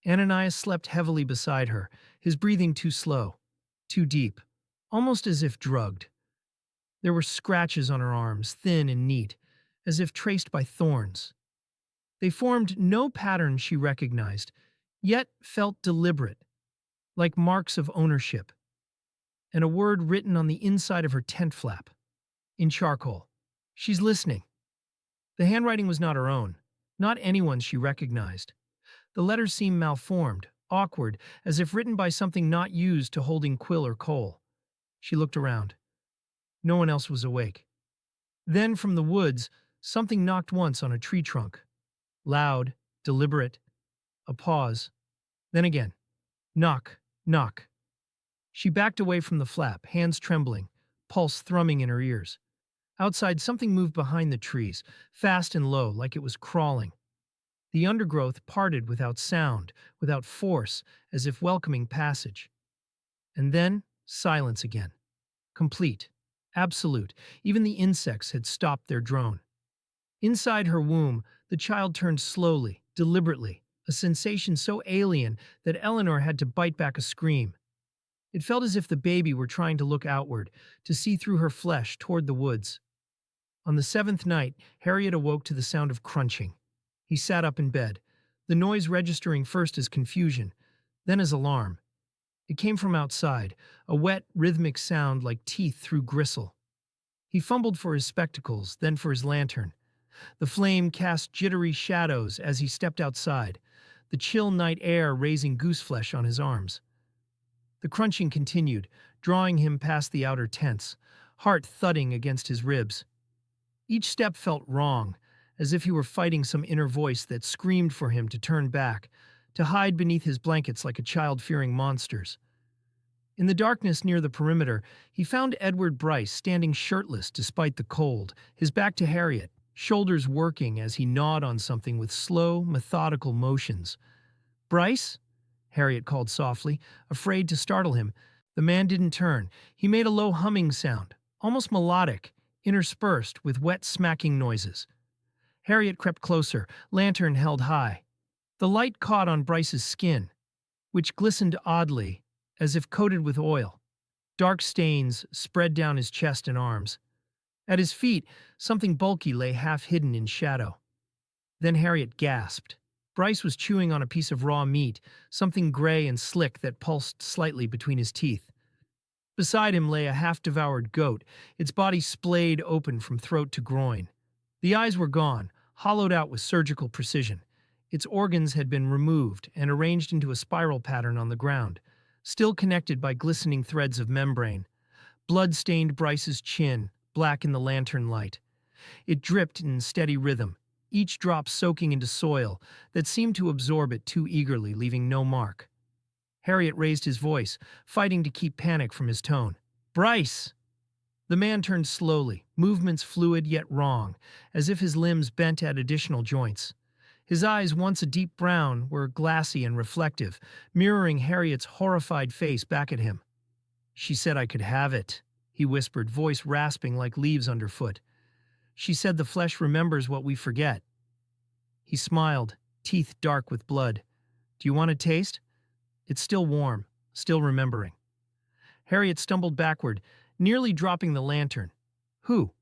Ananias slept heavily beside her, his breathing too slow, too deep, almost as if drugged. There were scratches on her arms, thin and neat, as if traced by thorns. They formed no pattern she recognized, yet felt deliberate, like marks of ownership, and a word written on the inside of her tent flap, in charcoal. She's listening. The handwriting was not her own, not anyone's she recognized. The letters seemed malformed, awkward, as if written by something not used to holding quill or coal. She looked around. No one else was awake. Then, from the woods, something knocked once on a tree trunk. Loud, deliberate, a pause. Then again. Knock, knock. She backed away from the flap, hands trembling, pulse thrumming in her ears. Outside, something moved behind the trees, fast and low, like it was crawling. The undergrowth parted without sound, without force, as if welcoming passage. And then, silence again. Complete. Absolute. Even the insects had stopped their drone. Inside her womb, the child turned slowly, deliberately, a sensation so alien that Eleanor had to bite back a scream. It felt as if the baby were trying to look outward, to see through her flesh toward the woods. On the seventh night, Harriet awoke to the sound of crunching. He sat up in bed, the noise registering first as confusion, then as alarm. It came from outside, a wet, rhythmic sound like teeth through gristle. He fumbled for his spectacles, then for his lantern. The flame cast jittery shadows as he stepped outside, the chill night air raising gooseflesh on his arms. The crunching continued, drawing him past the outer tents, heart thudding against his ribs. Each step felt wrong, as if he were fighting some inner voice that screamed for him to turn back, to hide beneath his blankets like a child fearing monsters. In the darkness near the perimeter, he found Edward Bryce standing shirtless despite the cold, his back to Harriet, shoulders working as he gnawed on something with slow, methodical motions. "Bryce?" Harriet called softly, afraid to startle him. The man didn't turn. He made a low humming sound, almost melodic, interspersed with wet smacking noises. Harriet crept closer, lantern held high. The light caught on Bryce's skin, which glistened oddly, as if coated with oil. Dark stains spread down his chest and arms. At his feet, something bulky lay half hidden in shadow. Then Harriet gasped. Bryce was chewing on a piece of raw meat, something gray and slick that pulsed slightly between his teeth. Beside him lay a half-devoured goat, its body splayed open from throat to groin. The eyes were gone, hollowed out with surgical precision. Its organs had been removed and arranged into a spiral pattern on the ground, still connected by glistening threads of membrane. Blood stained Bryce's chin, black in the lantern light. It dripped in steady rhythm, each drop soaking into soil that seemed to absorb it too eagerly, leaving no mark. Harriet raised his voice, fighting to keep panic from his tone. "Bryce!" The man turned slowly, movements fluid yet wrong, as if his limbs bent at additional joints. His eyes, once a deep brown, were glassy and reflective, mirroring Harriet's horrified face back at him. "She said I could have it," he whispered, voice rasping like leaves underfoot. "She said the flesh remembers what we forget." He smiled, teeth dark with blood. "Do you want a taste? It's still warm, still remembering." Harriet stumbled backward, nearly dropping the lantern. Who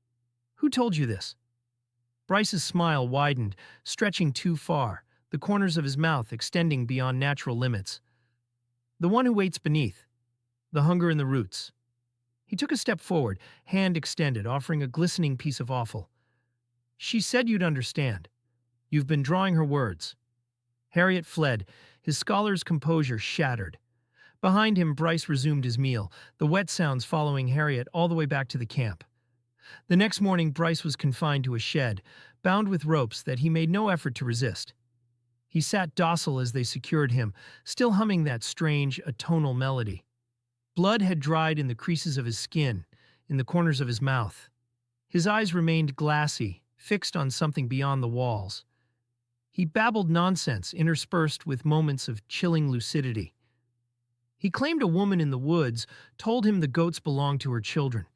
told you this?" Bryce's smile widened, stretching too far, the corners of his mouth extending beyond natural limits. "The one who waits beneath. The hunger in the roots." He took a step forward, hand extended, offering a glistening piece of offal. "She said you'd understand. You've been drawing her words." Harriet fled, his scholar's composure shattered. Behind him, Bryce resumed his meal, the wet sounds following Harriet all the way back to the camp. The next morning, Bryce was confined to a shed, bound with ropes that he made no effort to resist. He sat docile as they secured him, still humming that strange, atonal melody. Blood had dried in the creases of his skin, in the corners of his mouth. His eyes remained glassy, fixed on something beyond the walls. He babbled nonsense, interspersed with moments of chilling lucidity. He claimed a woman in the woods told him the goats belonged to her children.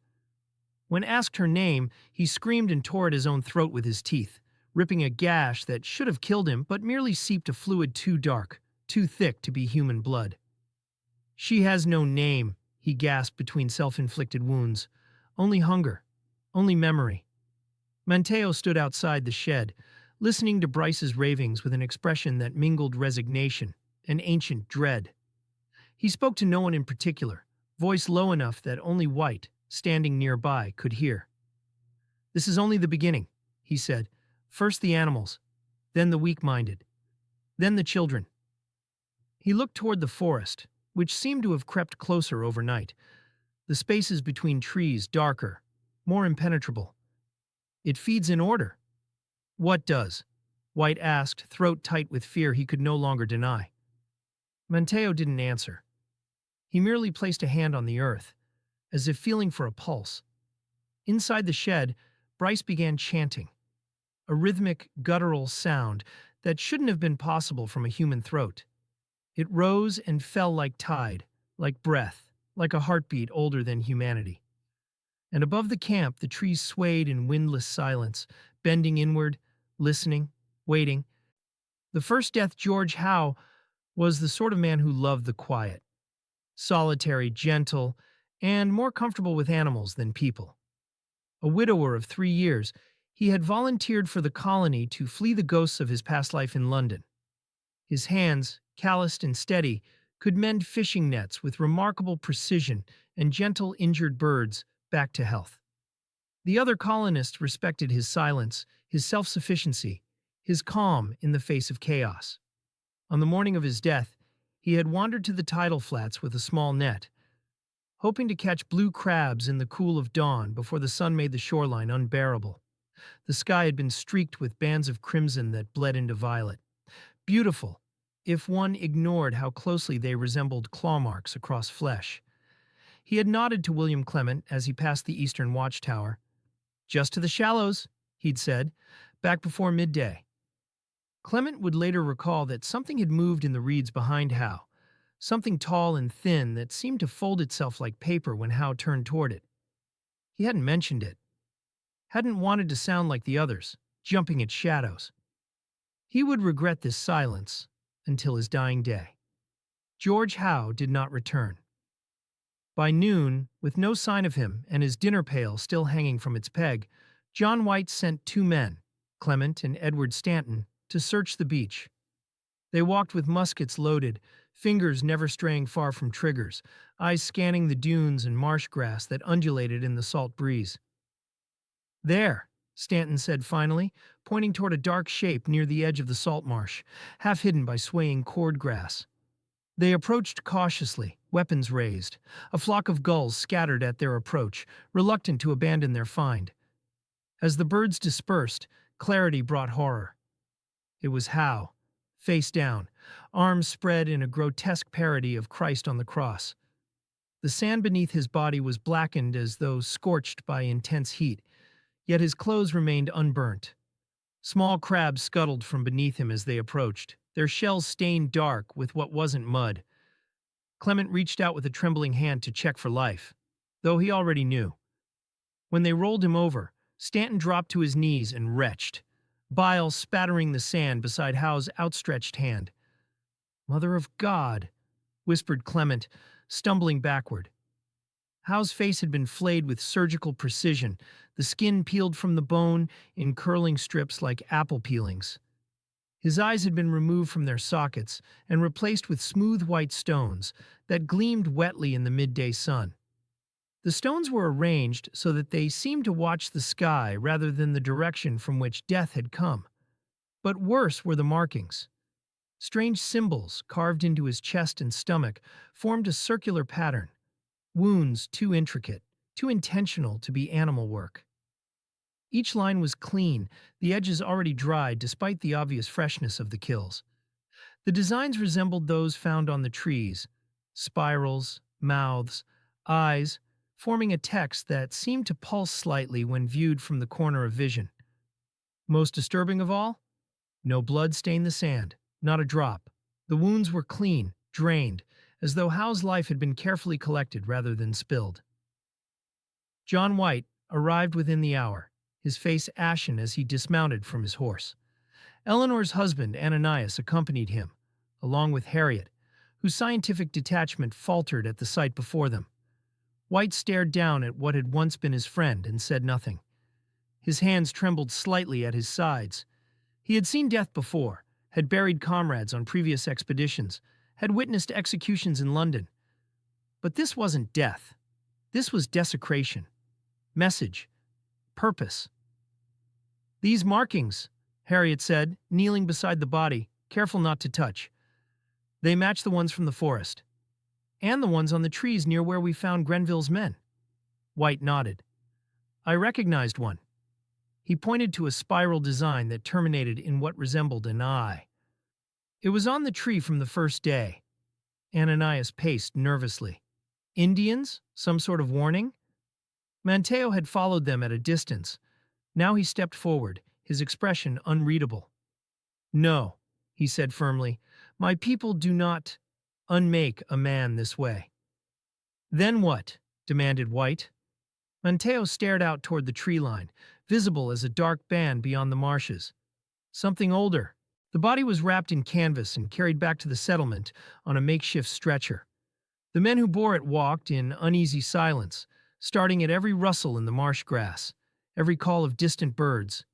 When asked her name, he screamed and tore at his own throat with his teeth, ripping a gash that should have killed him but merely seeped a fluid too dark, too thick to be human blood. "She has no name," he gasped between self-inflicted wounds. "Only hunger. Only memory." Manteo stood outside the shed, listening to Bryce's ravings with an expression that mingled resignation and ancient dread. He spoke to no one in particular, voice low enough that only White, standing nearby, could hear. "This is only the beginning," he said. "First the animals, then the weak-minded, then the children." He looked toward the forest, which seemed to have crept closer overnight, the spaces between trees darker, more impenetrable. "It feeds in order." "What does?" White asked, throat tight with fear he could no longer deny. Manteo didn't answer. He merely placed a hand on the earth, as if feeling for a pulse. Inside the shed, Bryce began chanting, a rhythmic, guttural sound that shouldn't have been possible from a human throat. It rose and fell like tide, like breath, like a heartbeat older than humanity. And above the camp, the trees swayed in windless silence, bending inward, listening, waiting. The first death, George Howe, was the sort of man who loved the quiet. Solitary, gentle, and more comfortable with animals than people. A widower of 3 years, he had volunteered for the colony to flee the ghosts of his past life in London. His hands, calloused and steady, could mend fishing nets with remarkable precision and gentle injured birds back to health. The other colonists respected his silence, his self-sufficiency, his calm in the face of chaos. On the morning of his death, he had wandered to the tidal flats with a small net, hoping to catch blue crabs in the cool of dawn before the sun made the shoreline unbearable. The sky had been streaked with bands of crimson that bled into violet. Beautiful, if one ignored how closely they resembled claw marks across flesh. He had nodded to William Clement as he passed the eastern watchtower. "Just to the shallows," he'd said, back before midday. Clement would later recall that something had moved in the reeds behind Howe, something tall and thin that seemed to fold itself like paper when Howe turned toward it. He hadn't mentioned it. Hadn't wanted to sound like the others, jumping at shadows. He would regret this silence until his dying day. George Howe did not return. By noon, with no sign of him and his dinner pail still hanging from its peg, John White sent 2 men, Clement and Edward Stanton, to search the beach. They walked with muskets loaded, fingers never straying far from triggers, eyes scanning the dunes and marsh grass that undulated in the salt breeze. "There," Stanton said finally, pointing toward a dark shape near the edge of the salt marsh, half hidden by swaying cord grass. They approached cautiously, weapons raised. A flock of gulls scattered at their approach, reluctant to abandon their find. As the birds dispersed, clarity brought horror. It was Howe, face down, arms spread in a grotesque parody of Christ on the cross. The sand beneath his body was blackened as though scorched by intense heat, yet his clothes remained unburnt. Small crabs scuttled from beneath him as they approached, their shells stained dark with what wasn't mud. Clement reached out with a trembling hand to check for life, though he already knew. When they rolled him over, Stanton dropped to his knees and retched, bile spattering the sand beside Howe's outstretched hand. "Mother of God," whispered Clement, stumbling backward. Howe's face had been flayed with surgical precision, the skin peeled from the bone in curling strips like apple peelings. His eyes had been removed from their sockets and replaced with smooth white stones that gleamed wetly in the midday sun. The stones were arranged so that they seemed to watch the sky rather than the direction from which death had come. But worse were the markings. Strange symbols carved into his chest and stomach formed a circular pattern, wounds too intricate, too intentional to be animal work. Each line was clean, the edges already dried despite the obvious freshness of the kills. The designs resembled those found on the trees, spirals, mouths, eyes, forming a text that seemed to pulse slightly when viewed from the corner of vision. Most disturbing of all? No blood stained the sand, not a drop. The wounds were clean, drained, as though Howe's life had been carefully collected rather than spilled. John White arrived within the hour, his face ashen as he dismounted from his horse. Eleanor's husband, Ananias, accompanied him, along with Harriet, whose scientific detachment faltered at the sight before them. White stared down at what had once been his friend and said nothing. His hands trembled slightly at his sides. He had seen death before, had buried comrades on previous expeditions, had witnessed executions in London. But this wasn't death. This was desecration. Message. Purpose. "These markings," Harriet said, kneeling beside the body, careful not to touch. "They match the ones from the forest. And the ones on the trees near where we found Grenville's men." White nodded. "I recognized one." He pointed to a spiral design that terminated in what resembled an eye. "It was on the tree from the first day." Ananias paced nervously. "Indians? Some sort of warning?" Manteo had followed them at a distance. Now he stepped forward, his expression unreadable. "No," he said firmly, "my people do not unmake a man this way." "Then what?" demanded White. Manteo stared out toward the tree line, visible as a dark band beyond the marshes. "Something older." The body was wrapped in canvas and carried back to the settlement on a makeshift stretcher. The men who bore it walked in uneasy silence, starting at every rustle in the marsh grass, every call of distant birds.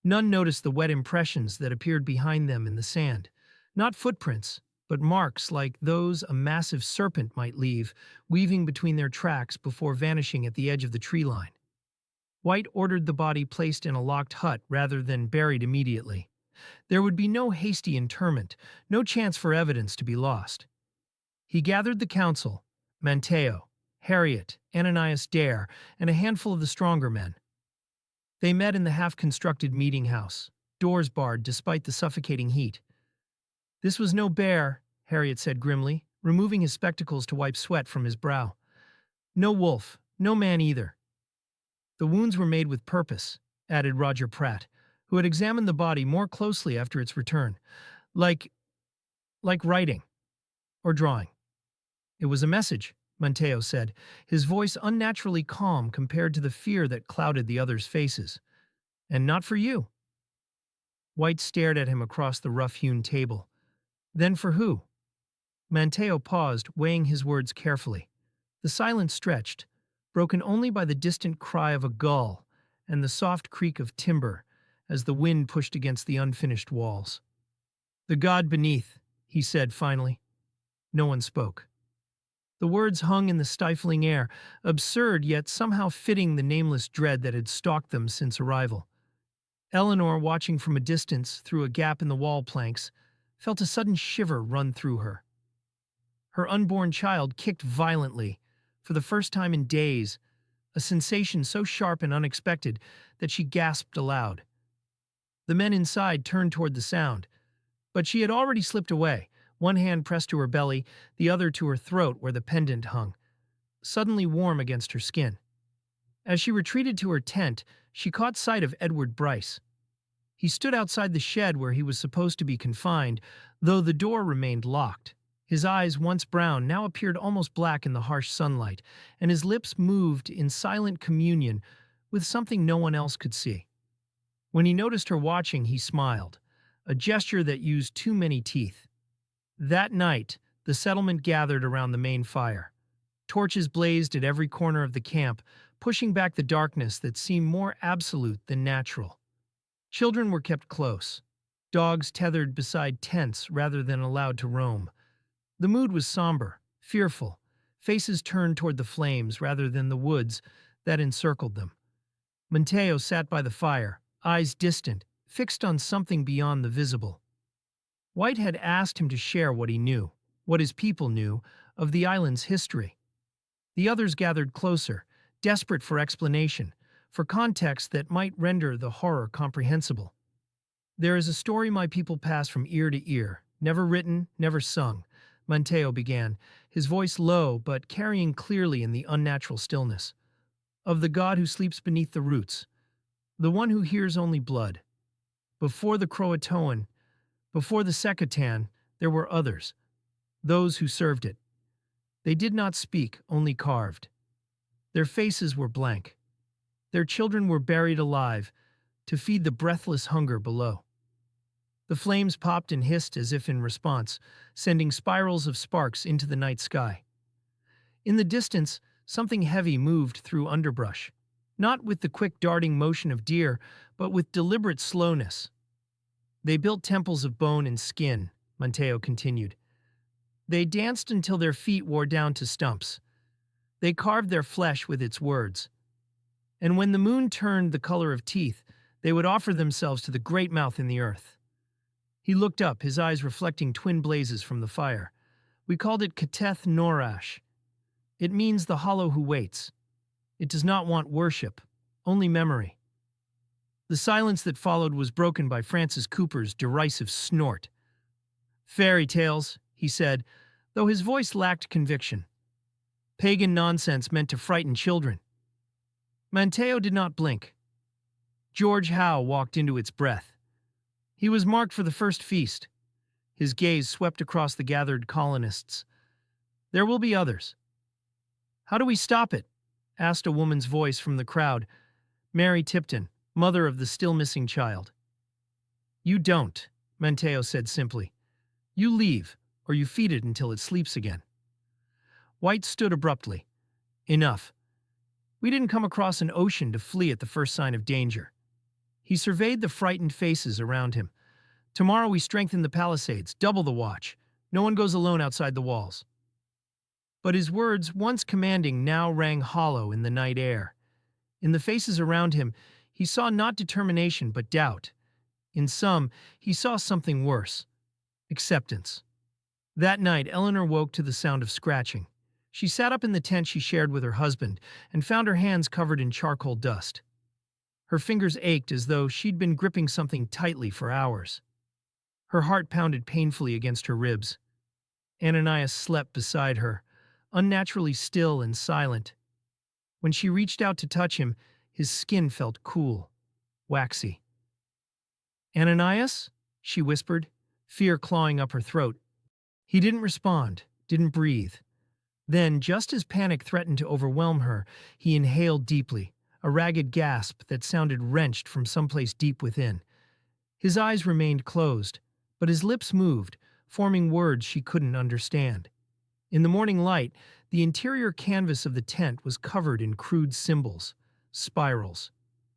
None noticed the wet impressions that appeared behind them in the sand, not footprints, but marks like those a massive serpent might leave, weaving between their tracks before vanishing at the edge of the tree line. White ordered the body placed in a locked hut rather than buried immediately. There would be no hasty interment, no chance for evidence to be lost. He gathered the council, Manteo, Harriet, Ananias Dare, and a handful of the stronger men. They met in the half-constructed meeting house, doors barred despite the suffocating heat. "This was no bear," Harriet said grimly, removing his spectacles to wipe sweat from his brow. "No wolf, no man either." "The wounds were made with purpose," added Roger Pratt, who had examined the body more closely after its return. Like writing. Or drawing." "It was a message," Manteo said, his voice unnaturally calm compared to the fear that clouded the others' faces. "And not for you." White stared at him across the rough-hewn table. "Then for who?" Manteo paused, weighing his words carefully. The silence stretched, broken only by the distant cry of a gull and the soft creak of timber as the wind pushed against the unfinished walls. "The god beneath," he said finally. No one spoke. The words hung in the stifling air, absurd yet somehow fitting the nameless dread that had stalked them since arrival. Eleanor, watching from a distance through a gap in the wall planks, felt a sudden shiver run through her. Her unborn child kicked violently, for the first time in days, a sensation so sharp and unexpected that she gasped aloud. The men inside turned toward the sound, but she had already slipped away, one hand pressed to her belly, the other to her throat where the pendant hung, suddenly warm against her skin. As she retreated to her tent, she caught sight of Edward Bryce. He stood outside the shed where he was supposed to be confined, though the door remained locked. His eyes, once brown, now appeared almost black in the harsh sunlight, and his lips moved in silent communion with something no one else could see. When he noticed her watching, he smiled, a gesture that used too many teeth. That night, the settlement gathered around the main fire. Torches blazed at every corner of the camp, pushing back the darkness that seemed more absolute than natural. Children were kept close, dogs tethered beside tents rather than allowed to roam. The mood was somber, fearful, faces turned toward the flames rather than the woods that encircled them. Manteo sat by the fire, eyes distant, fixed on something beyond the visible. White had asked him to share what he knew, what his people knew, of the island's history. The others gathered closer, desperate for explanation, for context that might render the horror comprehensible. "There is a story my people pass from ear to ear, never written, never sung," Manteo began, his voice low but carrying clearly in the unnatural stillness. "Of the god who sleeps beneath the roots, the one who hears only blood. Before the Croatoan, before the Secatan, there were others, those who served it. They did not speak, only carved. Their faces were blank. Their children were buried alive to feed the breathless hunger below." The flames popped and hissed as if in response, sending spirals of sparks into the night sky. In the distance, something heavy moved through underbrush, not with the quick darting motion of deer, but with deliberate slowness. They built temples of bone and skin, Mateo continued. They danced until their feet wore down to stumps. They carved their flesh with its words. And when the moon turned the color of teeth, they would offer themselves to the great mouth in the earth. He looked up, his eyes reflecting twin blazes from the fire. We called it Kateth Norash. It means the hollow who waits. It does not want worship, only memory. The silence that followed was broken by Francis Cooper's derisive snort. Fairy tales, he said, though his voice lacked conviction. Pagan nonsense meant to frighten children. Mateo did not blink. George Howe walked into its breath. He was marked for the first feast. His gaze swept across the gathered colonists. There will be others. How do we stop it? Asked a woman's voice from the crowd. Mary Tipton, mother of the still missing child. You don't, Mateo said simply. You leave, or you feed it until it sleeps again. White stood abruptly. Enough. We didn't come across an ocean to flee at the first sign of danger. He surveyed the frightened faces around him. Tomorrow we strengthen the palisades, double the watch. No one goes alone outside the walls. But his words, once commanding, now rang hollow in the night air. In the faces around him, he saw not determination but doubt. In some, he saw something worse. Acceptance. That night, Eleanor woke to the sound of scratching. She sat up in the tent she shared with her husband and found her hands covered in charcoal dust. Her fingers ached as though she'd been gripping something tightly for hours. Her heart pounded painfully against her ribs. Ananias slept beside her, unnaturally still and silent. When she reached out to touch him, his skin felt cool, waxy. Ananias? She whispered, fear clawing up her throat. He didn't respond, didn't breathe. Then, just as panic threatened to overwhelm her, he inhaled deeply, a ragged gasp that sounded wrenched from someplace deep within. His eyes remained closed, but his lips moved, forming words she couldn't understand. In the morning light, the interior canvas of the tent was covered in crude symbols, spirals,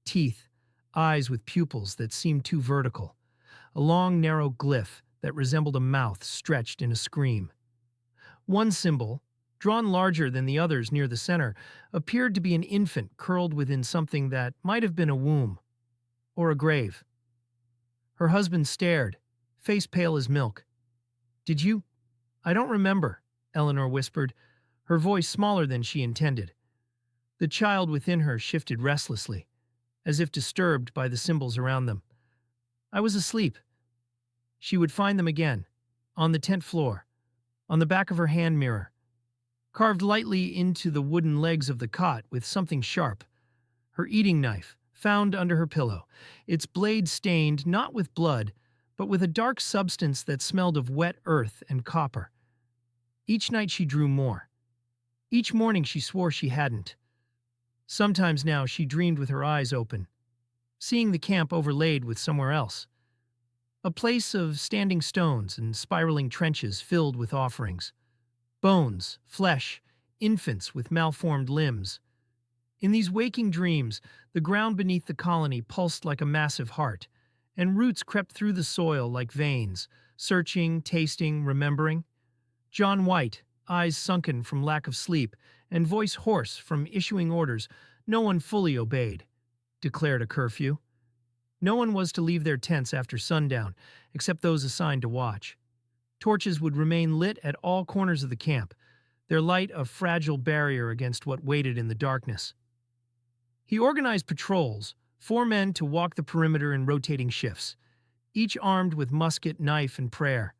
teeth, eyes with pupils that seemed too vertical, a long, narrow glyph that resembled a mouth stretched in a scream. One symbol, drawn larger than the others near the center, appeared to be an infant curled within something that might have been a womb or a grave. Her husband stared, face pale as milk. Did you? I don't remember, Eleanor whispered, her voice smaller than she intended. The child within her shifted restlessly, as if disturbed by the symbols around them. I was asleep. She would find them again, on the tent floor, on the back of her hand mirror, carved lightly into the wooden legs of the cot with something sharp. Her eating knife, found under her pillow, its blade stained not with blood, but with a dark substance that smelled of wet earth and copper. Each night she drew more. Each morning she swore she hadn't. Sometimes now she dreamed with her eyes open, seeing the camp overlaid with somewhere else. A place of standing stones and spiraling trenches filled with offerings. Bones, flesh, infants with malformed limbs. In these waking dreams, the ground beneath the colony pulsed like a massive heart, and roots crept through the soil like veins, searching, tasting, remembering. John White, eyes sunken from lack of sleep, and voice hoarse from issuing orders no one fully obeyed, declared a curfew. No one was to leave their tents after sundown, except those assigned to watch. Torches would remain lit at all corners of the camp, their light a fragile barrier against what waited in the darkness. He organized patrols, 4 men to walk the perimeter in rotating shifts, each armed with musket, knife, and prayer.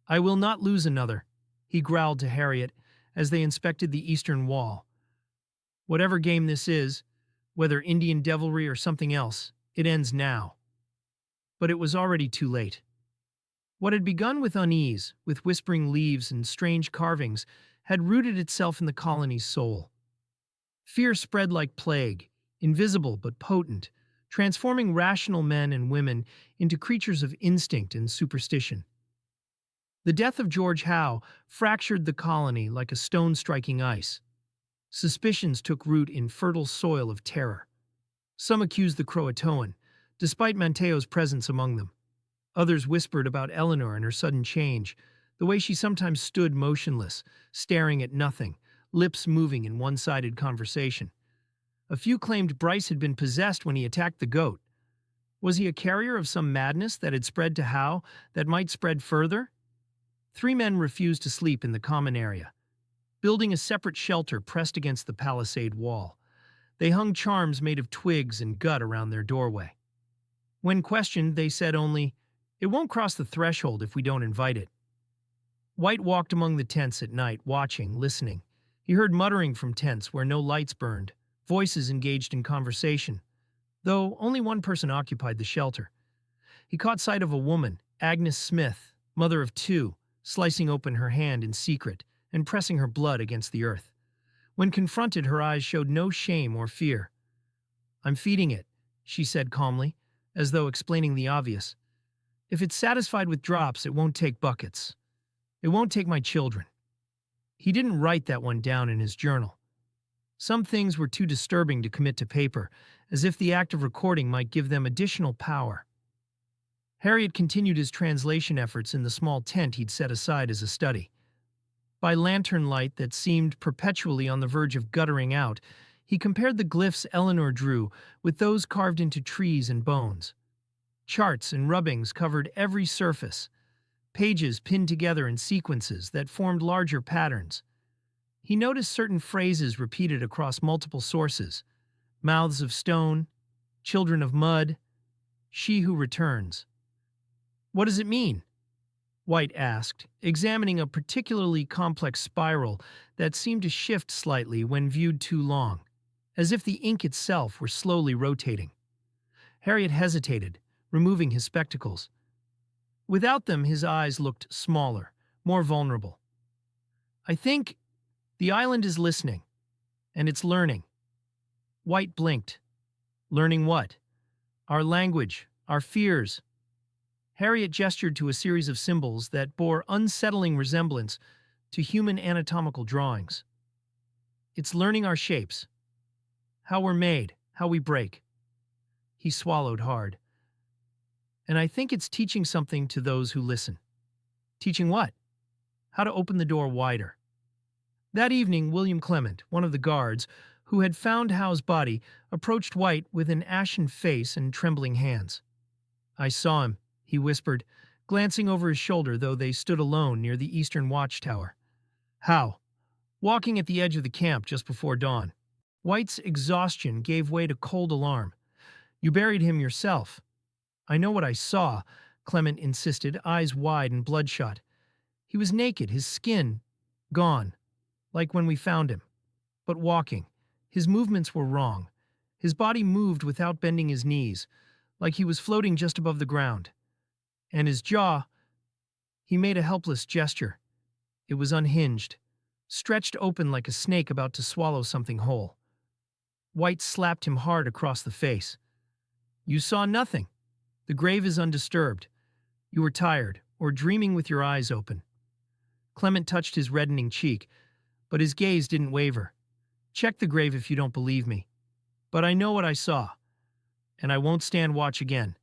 I will not lose another, he growled to Harriet as they inspected the eastern wall. Whatever game this is, whether Indian devilry or something else, it ends now. But it was already too late. What had begun with unease, with whispering leaves and strange carvings, had rooted itself in the colony's soul. Fear spread like plague, invisible but potent, transforming rational men and women into creatures of instinct and superstition. The death of George Howe fractured the colony like a stone striking ice. Suspicions took root in fertile soil of terror. Some accused the Croatoan, despite Manteo's presence among them. Others whispered about Eleanor and her sudden change, the way she sometimes stood motionless, staring at nothing, lips moving in one-sided conversation. A few claimed Bryce had been possessed when he attacked the goat. Was he a carrier of some madness that had spread to Howe that might spread further? 3 men refused to sleep in the common area, building a separate shelter pressed against the palisade wall. They hung charms made of twigs and gut around their doorway. When questioned, they said only, "It won't cross the threshold if we don't invite it." White walked among the tents at night, watching, listening. He heard muttering from tents where no lights burned, voices engaged in conversation, though only one person occupied the shelter. He caught sight of a woman, Agnes Smith, mother of 2, slicing open her hand in secret and pressing her blood against the earth. When confronted, her eyes showed no shame or fear. "I'm feeding it," she said calmly, as though explaining the obvious. "If it's satisfied with drops, it won't take buckets. It won't take my children." He didn't write that one down in his journal. Some things were too disturbing to commit to paper, as if the act of recording might give them additional power. Harriet continued his translation efforts in the small tent he'd set aside as a study. By lantern light that seemed perpetually on the verge of guttering out, he compared the glyphs Eleanor drew with those carved into trees and bones. Charts and rubbings covered every surface, pages pinned together in sequences that formed larger patterns. He noticed certain phrases repeated across multiple sources: mouths of stone, children of mud, she who returns. "What does it mean?" White asked, examining a particularly complex spiral that seemed to shift slightly when viewed too long, as if the ink itself were slowly rotating. Harriet hesitated, removing his spectacles. Without them, his eyes looked smaller, more vulnerable. "I think the island is listening, and it's learning." White blinked. "Learning what?" "Our language, our fears." Harriet gestured to a series of symbols that bore unsettling resemblance to human anatomical drawings. "It's learning our shapes, how we're made, how we break." He swallowed hard. "And I think it's teaching something to those who listen." "Teaching what?" "How to open the door wider." That evening, William Clement, one of the guards, who had found Howe's body, approached White with an ashen face and trembling hands. "I saw him," he whispered, glancing over his shoulder though they stood alone near the eastern watchtower. "How?" "Walking at the edge of the camp just before dawn." White's exhaustion gave way to cold alarm. "You buried him yourself." "I know what I saw," Clement insisted, eyes wide and bloodshot. "He was naked, his skin gone, like when we found him. But walking. His movements were wrong. His body moved without bending his knees, like he was floating just above the ground. And his jaw—" He made a helpless gesture. It was unhinged, stretched open like a snake about to swallow something whole. White slapped him hard across the face. "You saw nothing. The grave is undisturbed. You were tired, or dreaming with your eyes open." Clement touched his reddening cheek, but his gaze didn't waver. "Check the grave if you don't believe me. But I know what I saw, and I won't stand watch again."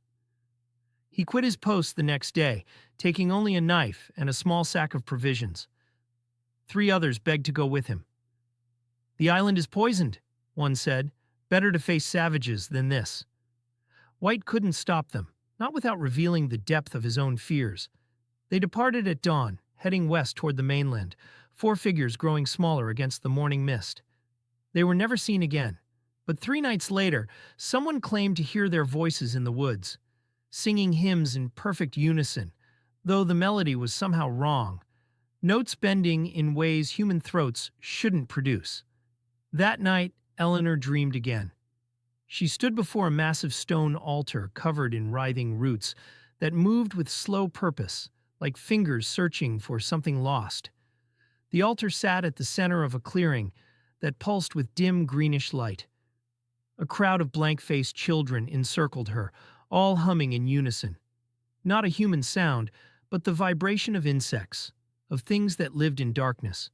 He quit his post the next day, taking only a knife and a small sack of provisions. 3 others begged to go with him. "The island is poisoned," one said. "Better to face savages than this." White couldn't stop them, not without revealing the depth of his own fears. They departed at dawn, heading west toward the mainland, 4 figures growing smaller against the morning mist. They were never seen again, but 3 nights later, someone claimed to hear their voices in the woods, singing hymns in perfect unison, though the melody was somehow wrong, notes bending in ways human throats shouldn't produce. That night, Eleanor dreamed again. She stood before a massive stone altar covered in writhing roots that moved with slow purpose, like fingers searching for something lost. The altar sat at the center of a clearing that pulsed with dim greenish light. A crowd of blank-faced children encircled her, all humming in unison. Not a human sound, but the vibration of insects, of things that lived in darkness.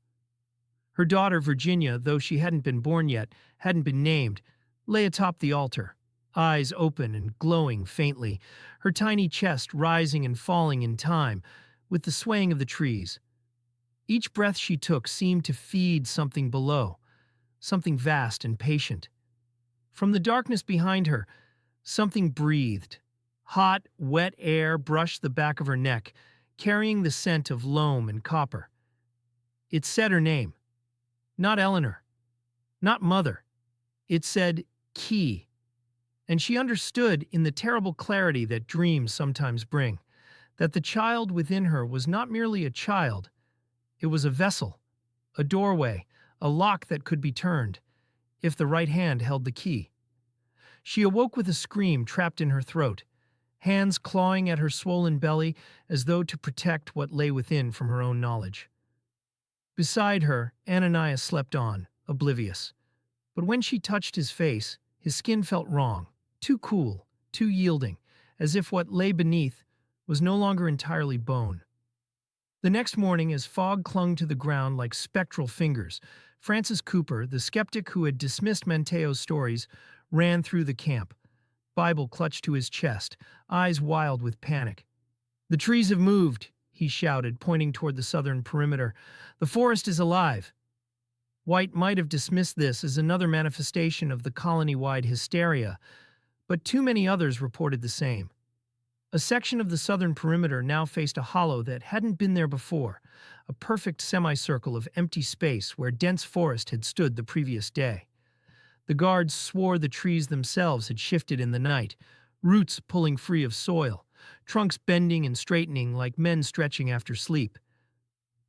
Her daughter, Virginia, though she hadn't been born yet, hadn't been named, lay atop the altar, eyes open and glowing faintly, her tiny chest rising and falling in time with the swaying of the trees. Each breath she took seemed to feed something below, something vast and patient. From the darkness behind her, something breathed. Hot, wet air brushed the back of her neck, carrying the scent of loam and copper. It said her name. Not Eleanor. Not Mother. It said Key. And she understood in the terrible clarity that dreams sometimes bring, that the child within her was not merely a child. It was a vessel, a doorway, a lock that could be turned, if the right hand held the key. She awoke with a scream trapped in her throat, hands clawing at her swollen belly as though to protect what lay within from her own knowledge. Beside her, Ananias slept on, oblivious. But when she touched his face, his skin felt wrong, too cool, too yielding, as if what lay beneath was no longer entirely bone. The next morning, as fog clung to the ground like spectral fingers, Francis Cooper, the skeptic who had dismissed Manteo's stories, ran through the camp, Bible clutched to his chest, eyes wild with panic. "The trees have moved," he shouted, pointing toward the southern perimeter. "The forest is alive." White might have dismissed this as another manifestation of the colony-wide hysteria, but too many others reported the same. A section of the southern perimeter now faced a hollow that hadn't been there before, a perfect semicircle of empty space where dense forest had stood the previous day. The guards swore the trees themselves had shifted in the night, roots pulling free of soil, trunks bending and straightening like men stretching after sleep.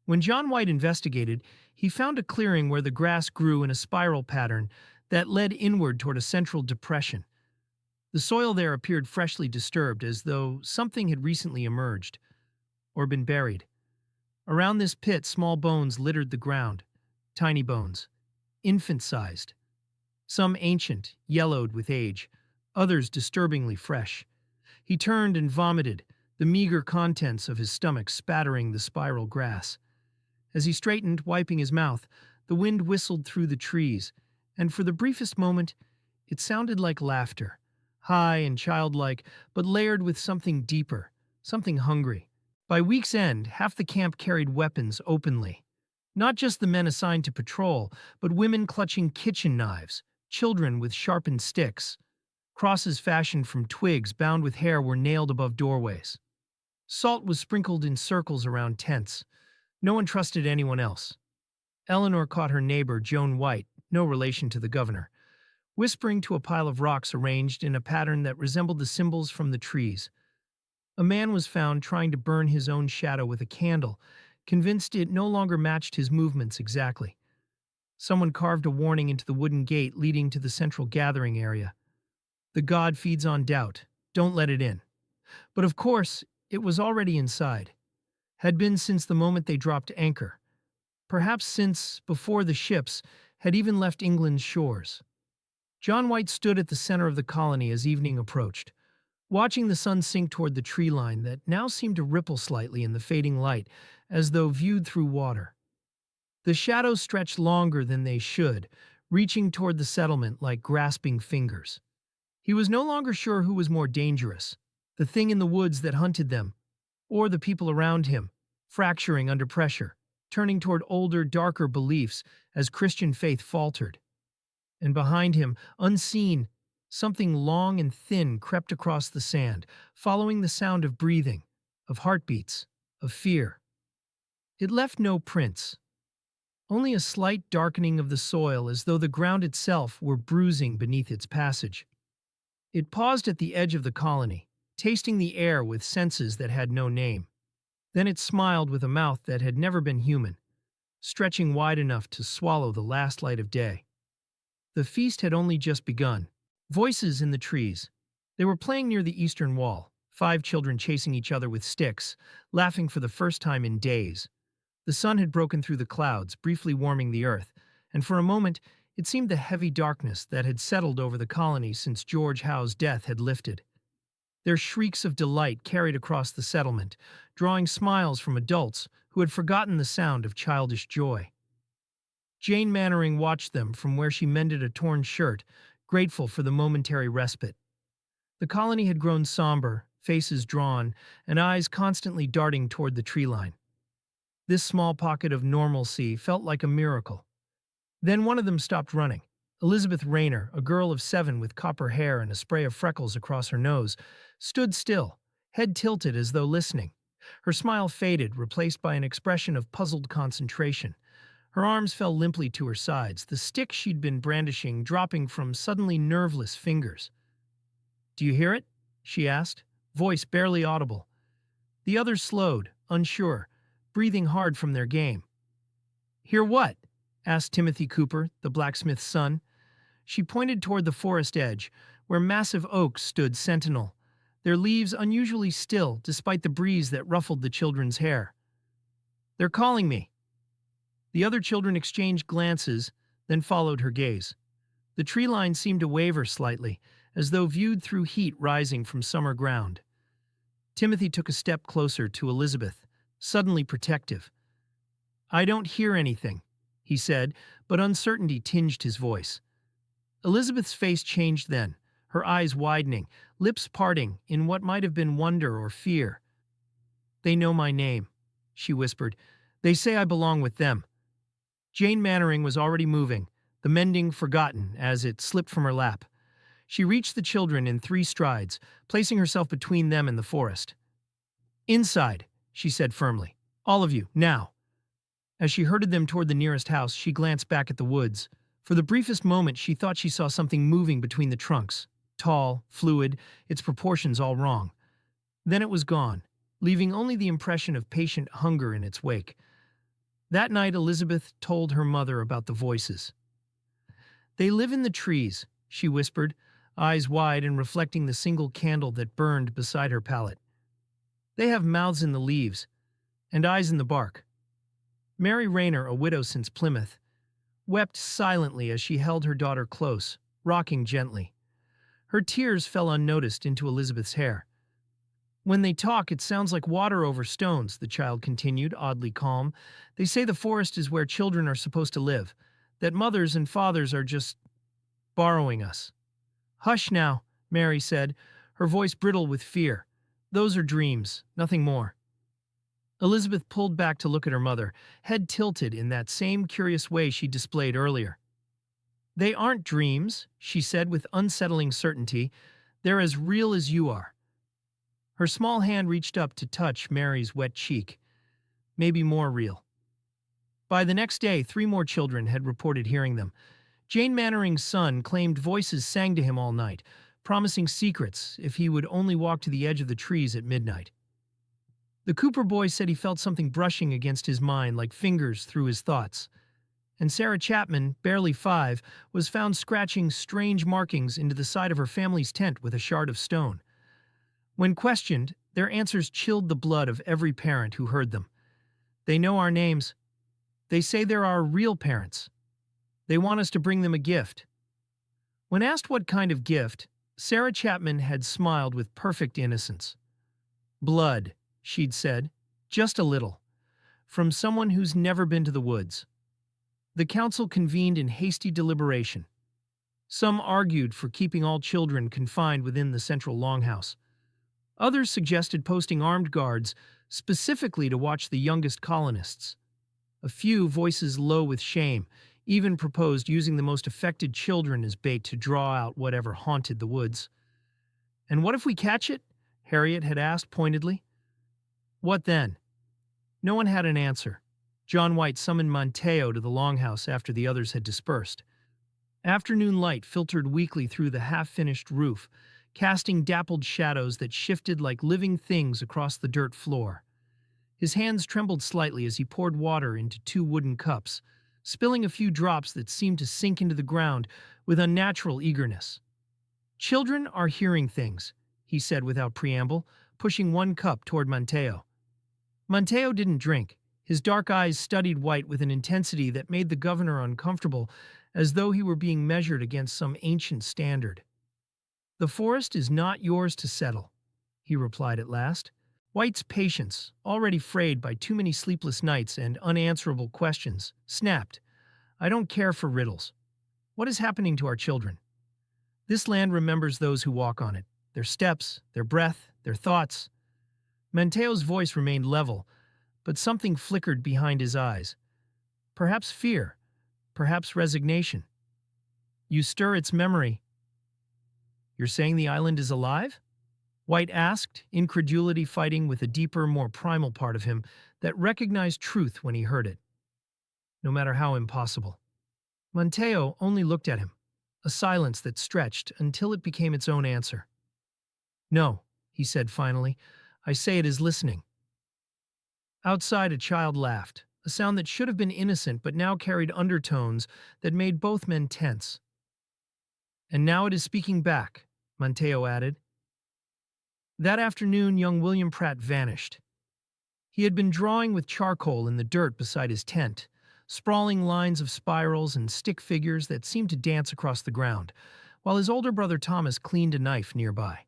When John White investigated, he found a clearing where the grass grew in a spiral pattern that led inward toward a central depression. The soil there appeared freshly disturbed, as though something had recently emerged, or been buried. Around this pit, small bones littered the ground, tiny bones, infant-sized. Some ancient, yellowed with age, others disturbingly fresh. He turned and vomited, the meager contents of his stomach spattering the spiral grass. As he straightened, wiping his mouth, the wind whistled through the trees, and for the briefest moment, it sounded like laughter, high and childlike, but layered with something deeper, something hungry. By week's end, half the camp carried weapons openly. Not just the men assigned to patrol, but women clutching kitchen knives, children with sharpened sticks. Crosses fashioned from twigs bound with hair were nailed above doorways. Salt was sprinkled in circles around tents. No one trusted anyone else. Eleanor caught her neighbor, Joan White, no relation to the governor, whispering to a pile of rocks arranged in a pattern that resembled the symbols from the trees. A man was found trying to burn his own shadow with a candle, convinced it no longer matched his movements exactly. Someone carved a warning into the wooden gate leading to the central gathering area. "The god feeds on doubt. Don't let it in." But of course, it was already inside. Had been since the moment they dropped anchor. Perhaps since before the ships had even left England's shores. John White stood at the center of the colony as evening approached, watching the sun sink toward the tree line that now seemed to ripple slightly in the fading light, as though viewed through water. The shadows stretched longer than they should, reaching toward the settlement like grasping fingers. He was no longer sure who was more dangerous, the thing in the woods that hunted them, or the people around him, fracturing under pressure, turning toward older, darker beliefs as Christian faith faltered. And behind him, unseen, something long and thin crept across the sand, following the sound of breathing, of heartbeats, of fear. It left no prints, only a slight darkening of the soil as though the ground itself were bruising beneath its passage. It paused at the edge of the colony, tasting the air with senses that had no name. Then it smiled with a mouth that had never been human, stretching wide enough to swallow the last light of day. The feast had only just begun. Voices in the trees. They were playing near the eastern wall, 5 children chasing each other with sticks, laughing for the first time in days. The sun had broken through the clouds, briefly warming the earth, and for a moment It seemed the heavy darkness that had settled over the colony since George Howe's death had lifted. Their shrieks of delight carried across the settlement, drawing smiles from adults who had forgotten the sound of childish joy. Jane Mannering watched them from where she mended a torn shirt, grateful for the momentary respite. The colony had grown somber, faces drawn, and eyes constantly darting toward the tree line. This small pocket of normalcy felt like a miracle. Then one of them stopped running. Elizabeth Rayner, a girl of 7 with copper hair and a spray of freckles across her nose, stood still, head tilted as though listening. Her smile faded, replaced by an expression of puzzled concentration. Her arms fell limply to her sides, the stick she'd been brandishing dropping from suddenly nerveless fingers. "Do you hear it?" she asked, voice barely audible. The others slowed, unsure, breathing hard from their game. "Hear what?" asked Timothy Cooper, the blacksmith's son. She pointed toward the forest edge, where massive oaks stood sentinel, their leaves unusually still despite the breeze that ruffled the children's hair. "They're calling me." The other children exchanged glances, then followed her gaze. The tree line seemed to waver slightly, as though viewed through heat rising from summer ground. Timothy took a step closer to Elizabeth, suddenly protective. "I don't hear anything," he said, but uncertainty tinged his voice. Elizabeth's face changed then, her eyes widening, lips parting in what might have been wonder or fear. "They know my name," she whispered. "They say I belong with them." Jane Mannering was already moving, the mending forgotten as it slipped from her lap. She reached the children in 3 strides, placing herself between them and the forest. "Inside," she said firmly. "All of you, now." As she herded them toward the nearest house, she glanced back at the woods. For the briefest moment, she thought she saw something moving between the trunks. Tall, fluid, its proportions all wrong. Then it was gone, leaving only the impression of patient hunger in its wake. That night, Elizabeth told her mother about the voices. "They live in the trees," she whispered, eyes wide and reflecting the single candle that burned beside her pallet. "They have mouths in the leaves, and eyes in the bark." Mary Rayner, a widow since Plymouth, wept silently as she held her daughter close, rocking gently. Her tears fell unnoticed into Elizabeth's hair. "When they talk, it sounds like water over stones," the child continued, oddly calm. "They say the forest is where children are supposed to live, that mothers and fathers are just borrowing us." "Hush now," Mary said, her voice brittle with fear. "Those are dreams, nothing more." Elizabeth pulled back to look at her mother, head tilted in that same curious way she displayed earlier. "They aren't dreams," she said with unsettling certainty. "They're as real as you are." Her small hand reached up to touch Mary's wet cheek. Maybe more real. By the next day, 3 more children had reported hearing them. Jane Mannering's son claimed voices sang to him all night, promising secrets if he would only walk to the edge of the trees at midnight. The Cooper boy said he felt something brushing against his mind like fingers through his thoughts. And Sarah Chapman, barely 5, was found scratching strange markings into the side of her family's tent with a shard of stone. When questioned, their answers chilled the blood of every parent who heard them. "They know our names. They say they're our real parents. They want us to bring them a gift." When asked what kind of gift, Sarah Chapman had smiled with perfect innocence. "Blood," she'd said, "just a little. From someone who's never been to the woods." The council convened in hasty deliberation. Some argued for keeping all children confined within the central longhouse. Others suggested posting armed guards specifically to watch the youngest colonists. A few, voices low with shame, even proposed using the most affected children as bait to draw out whatever haunted the woods. "And what if we catch it?" Harriet had asked pointedly. "What then?" No one had an answer. John White summoned Mateo to the longhouse after the others had dispersed. Afternoon light filtered weakly through the half-finished roof, casting dappled shadows that shifted like living things across the dirt floor. His hands trembled slightly as he poured water into 2 wooden cups, spilling a few drops that seemed to sink into the ground with unnatural eagerness. "Children are hearing things," he said without preamble, pushing 1 cup toward Mateo. Mateo didn't drink, His dark eyes studied White with an intensity that made the governor uncomfortable, as though he were being measured against some ancient standard. "The forest is not yours to settle," he replied at last. White's patience, already frayed by too many sleepless nights and unanswerable questions, snapped. "I don't care for riddles. What is happening to our children? This land remembers those who walk on it, their steps, their breath, their thoughts." Manteo's voice remained level, but something flickered behind his eyes. Perhaps fear, perhaps resignation. "You stir its memory." "You're saying the island is alive?" White asked, incredulity fighting with a deeper, more primal part of him that recognized truth when he heard it, no matter how impossible. Manteo only looked at him, a silence that stretched until it became its own answer. "No," he said finally, "I say it is listening." Outside, a child laughed, a sound that should have been innocent but now carried undertones that made both men tense. "And now it is speaking back," Manteo added. That afternoon, young William Pratt vanished. He had been drawing with charcoal in the dirt beside his tent, sprawling lines of spirals and stick figures that seemed to dance across the ground, while his older brother Thomas cleaned a knife nearby.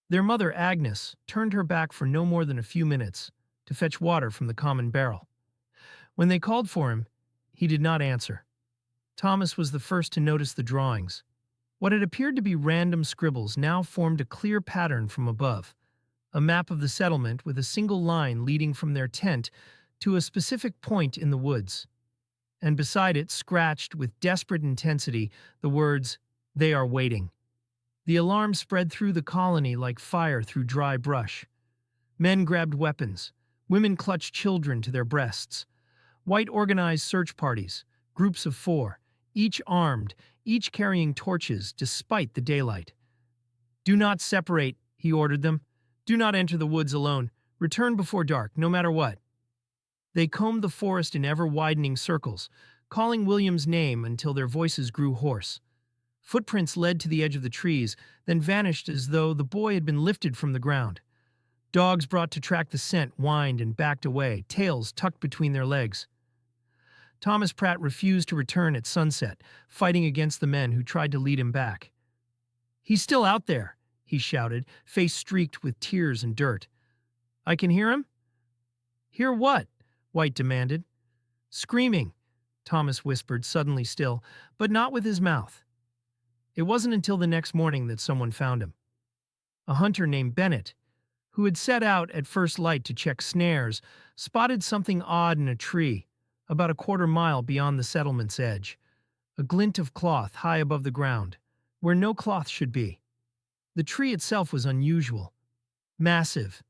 Their mother, Agnes, turned her back for no more than a few minutes to fetch water from the common barrel. When they called for him, he did not answer. Thomas was the first to notice the drawings. What had appeared to be random scribbles now formed a clear pattern from above, a map of the settlement with a single line leading from their tent to a specific point in the woods. And beside it, scratched with desperate intensity, the words, "They are waiting." The alarm spread through the colony like fire through dry brush. Men grabbed weapons. Women clutched children to their breasts. White organized search parties, groups of 4, each armed, each carrying torches despite the daylight. "Do not separate," he ordered them. "Do not enter the woods alone. Return before dark, no matter what." They combed the forest in ever-widening circles, calling William's name until their voices grew hoarse. Footprints led to the edge of the trees, then vanished as though the boy had been lifted from the ground. Dogs brought to track the scent whined and backed away, tails tucked between their legs. Thomas Pratt refused to return at sunset, fighting against the men who tried to lead him back. "He's still out there," he shouted, face streaked with tears and dirt. "I can hear him?" "Hear what?" White demanded. "Screaming," Thomas whispered, suddenly still, but not with his mouth. It wasn't until the next morning that someone found him. A hunter named Bennett, who had set out at first light to check snares, spotted something odd in a tree, about a quarter-mile beyond the settlement's edge, a glint of cloth high above the ground, where no cloth should be. The tree itself was unusual, massive,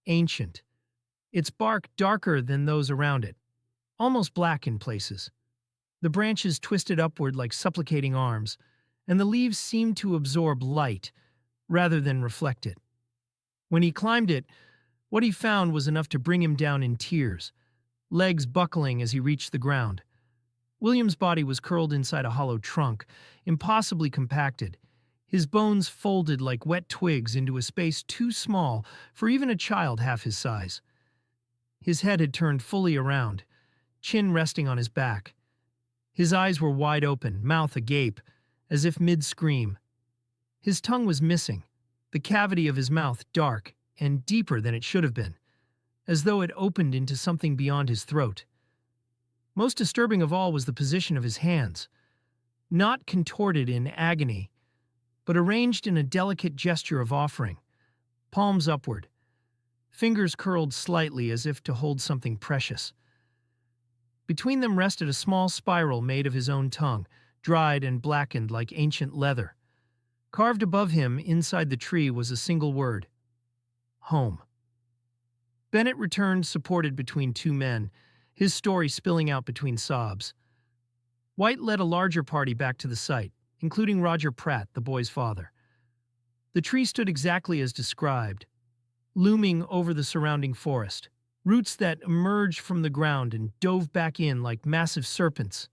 ancient, its bark darker than those around it, almost black in places. The branches twisted upward like supplicating arms, and the leaves seemed to absorb light rather than reflect it. When he climbed it, what he found was enough to bring him down in tears, legs buckling as he reached the ground. William's body was curled inside a hollow trunk, impossibly compacted, his bones folded like wet twigs into a space too small for even a child half his size. His head had turned fully around, chin resting on his back. His eyes were wide open, mouth agape, as if mid-scream. His tongue was missing, the cavity of his mouth dark and deeper than it should have been, as though it opened into something beyond his throat. Most disturbing of all was the position of his hands, not contorted in agony, but arranged in a delicate gesture of offering, palms upward, fingers curled slightly as if to hold something precious. Between them rested a small spiral made of his own tongue, dried and blackened like ancient leather. Carved above him, inside the tree, was a single word: home. Bennett returned supported between 2 men, his story spilling out between sobs. White led a larger party back to the site, including Roger Pratt, the boy's father. The tree stood exactly as described, looming over the surrounding forest, roots that emerged from the ground and dove back in like massive serpents.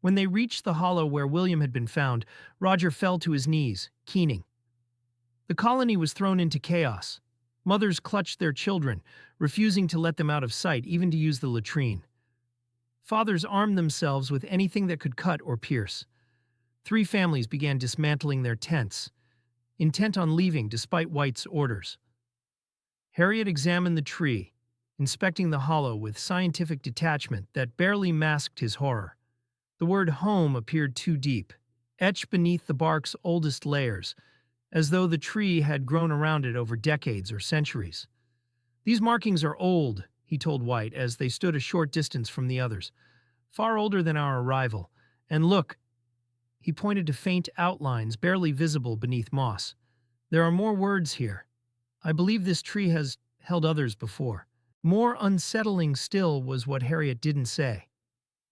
When they reached the hollow where William had been found, Roger fell to his knees, keening. The colony was thrown into chaos. Mothers clutched their children, refusing to let them out of sight, even to use the latrine. Fathers armed themselves with anything that could cut or pierce. 3 families began dismantling their tents, intent on leaving despite White's orders. Harriet examined the tree, inspecting the hollow with scientific detachment that barely masked his horror. The word home appeared too deep, etched beneath the bark's oldest layers, as though the tree had grown around it over decades or centuries. "These markings are old," he told White as they stood a short distance from the others. "Far older than our arrival. And look," he pointed to faint outlines barely visible beneath moss. "There are more words here. I believe this tree has held others before." More unsettling still was what Harriet didn't say,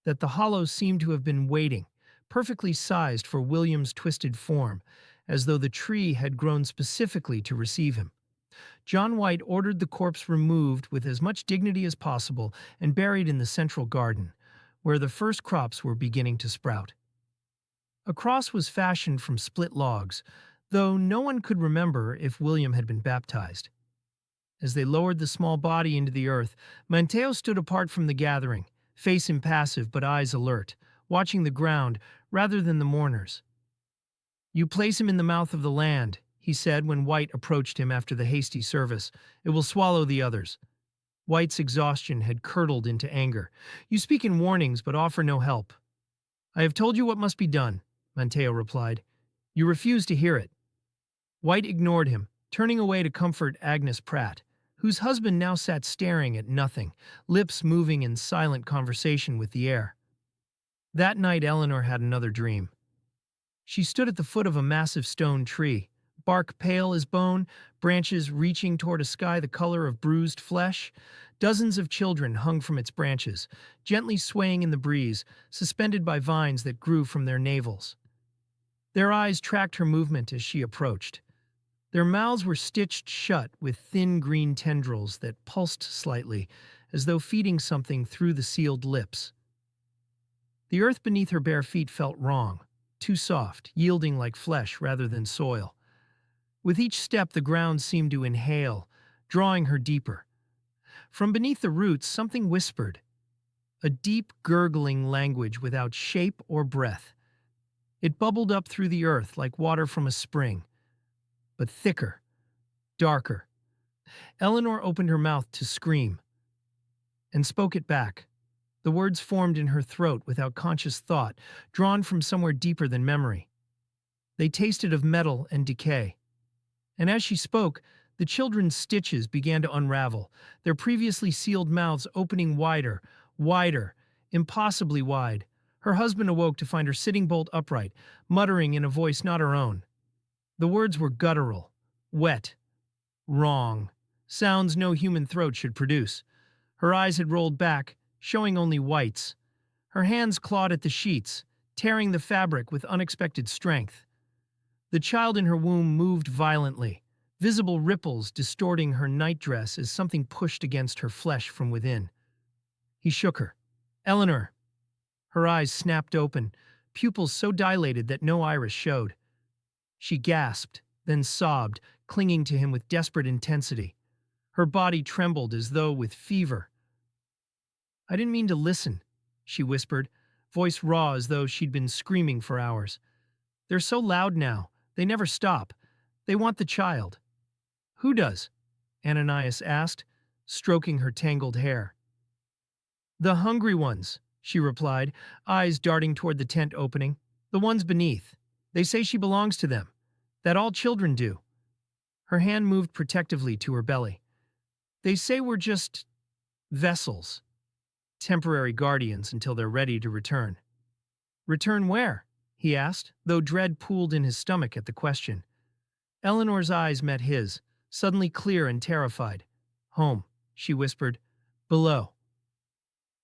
that the hollow seemed to have been waiting, perfectly sized for William's twisted form, as though the tree had grown specifically to receive him. John White ordered the corpse removed with as much dignity as possible and buried in the central garden, where the first crops were beginning to sprout. A cross was fashioned from split logs, though no one could remember if William had been baptized. As they lowered the small body into the earth, Mateo stood apart from the gathering, face impassive but eyes alert, watching the ground rather than the mourners. "You place him in the mouth of the land," he said when White approached him after the hasty service. "It will swallow the others." White's exhaustion had curdled into anger. "You speak in warnings but offer no help." "I have told you what must be done," Mateo replied. "You refuse to hear it." White ignored him, turning away to comfort Agnes Pratt, whose husband now sat staring at nothing, lips moving in silent conversation with the air. That night Eleanor had another dream. She stood at the foot of a massive stone tree, bark pale as bone, branches reaching toward a sky the color of bruised flesh. Dozens of children hung from its branches, gently swaying in the breeze, suspended by vines that grew from their navels. Their eyes tracked her movement as she approached. Their mouths were stitched shut with thin green tendrils that pulsed slightly, as though feeding something through the sealed lips. The earth beneath her bare feet felt wrong, too soft, yielding like flesh rather than soil. With each step the ground seemed to inhale, drawing her deeper. From beneath the roots something whispered, a deep gurgling language without shape or breath. It bubbled up through the earth like water from a spring, but thicker, darker. Eleanor opened her mouth to scream, and spoke it back. The words formed in her throat without conscious thought, drawn from somewhere deeper than memory. They tasted of metal and decay. And as she spoke, the children's stitches began to unravel, their previously sealed mouths opening wider, wider, impossibly wide. Her husband awoke to find her sitting bolt upright, muttering in a voice not her own. The words were guttural, wet, wrong, sounds no human throat should produce. Her eyes had rolled back, showing only whites. Her hands clawed at the sheets, tearing the fabric with unexpected strength. The child in her womb moved violently, visible ripples distorting her nightdress as something pushed against her flesh from within. He shook her. "Eleanor!" Her eyes snapped open, pupils so dilated that no iris showed. She gasped, then sobbed, clinging to him with desperate intensity. Her body trembled as though with fever. "I didn't mean to listen," she whispered, voice raw as though she'd been screaming for hours. "They're so loud now. They never stop. They want the child." "Who does?" Ananias asked, stroking her tangled hair. "The hungry ones," she replied, eyes darting toward the tent opening. "The ones beneath. They say she belongs to them, that all children do." Her hand moved protectively to her belly. "They say we're just vessels, temporary guardians until they're ready to return." "Return where?" he asked, though dread pooled in his stomach at the question. Eleanor's eyes met his, suddenly clear and terrified. "Home," she whispered. "Below."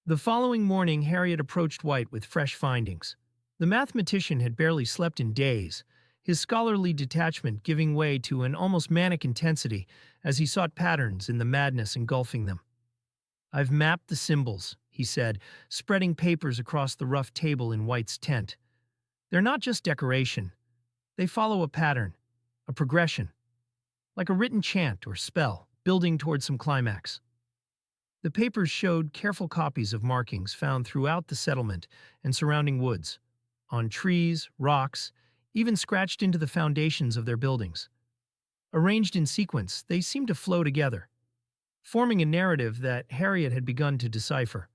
The following morning, Harriet approached White with fresh findings. The mathematician had barely slept in days, his scholarly detachment giving way to an almost manic intensity as he sought patterns in the madness engulfing them. "I've mapped the symbols," he said, spreading papers across the rough table in White's tent. "They're not just decoration. They follow a pattern, a progression, like a written chant or spell." building toward some climax. The papers showed careful copies of markings found throughout the settlement and surrounding woods, on trees, rocks, even scratched into the foundations of their buildings. Arranged in sequence, they seemed to flow together, forming a narrative that Harriet had begun to decipher.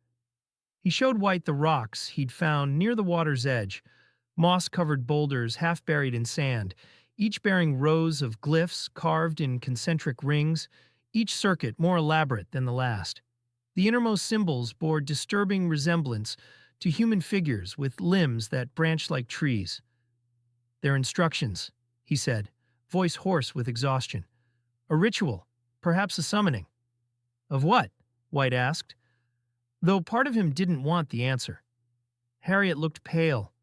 He showed White the rocks he'd found near the water's edge, moss-covered boulders half buried in sand, each bearing rows of glyphs carved in concentric rings, each circuit more elaborate than the last. The innermost symbols bore disturbing resemblance to human figures with limbs that branched like trees. "Their instructions," he said, voice hoarse with exhaustion. "A ritual, perhaps a summoning." "Of what?" White asked, though part of him didn't want the answer. Harriet looked pale,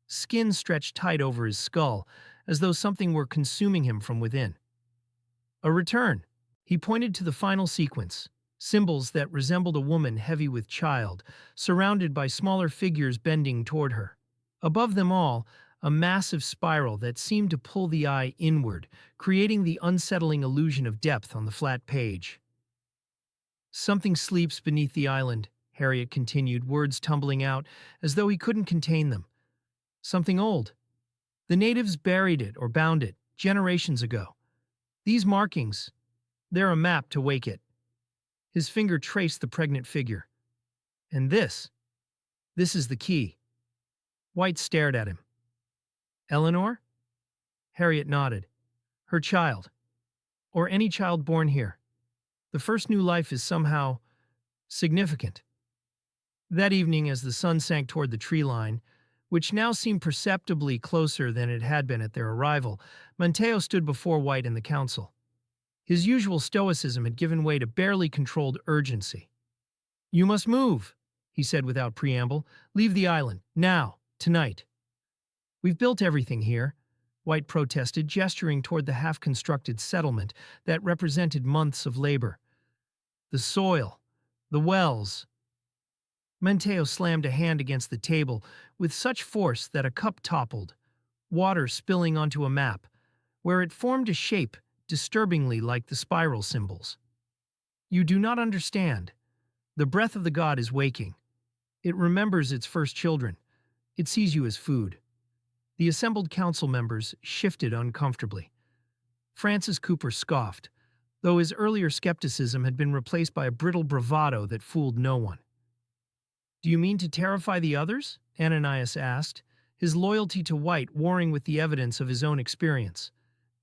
skin stretched tight over his skull, as though something were consuming him from within. "A return." He pointed to the final sequence, symbols that resembled a woman heavy with child, surrounded by smaller figures bending toward her. Above them all, a massive spiral that seemed to pull the eye inward, creating the unsettling illusion of depth on the flat page. "Something sleeps beneath the island," Harriet continued, words tumbling out as though he couldn't contain them. "Something old. The natives buried it or bound it generations ago. These markings, they're a map to wake it." His finger traced the pregnant figure. "And this is the key." White stared at him. "Eleanor?" Harriet nodded. "Her child. Or any child born here. The first new life is somehow significant." That evening, as the sun sank toward the tree line, which now seemed perceptibly closer than it had been at their arrival, Mateo stood before White and the council. His usual stoicism had given way to barely controlled urgency. "You must move," he said without preamble. "Leave the island. Now. Tonight." "We've built everything here," White protested, gesturing toward the half-constructed settlement that represented months of labor. "The soil. The wells." Mateo slammed a hand against the table with such force that a cup toppled, water spilling onto a map, where it formed a shape disturbingly like the spiral symbols. "You do not understand. The breath of the god is waking. It remembers its first children. It sees you as food." The assembled council members shifted uncomfortably. Francis Cooper scoffed, though his earlier skepticism had been replaced by a brittle bravado that fooled no one. "Do you mean to terrify the others?" Ananias asked, his loyalty to White warring with the evidence of his own experience.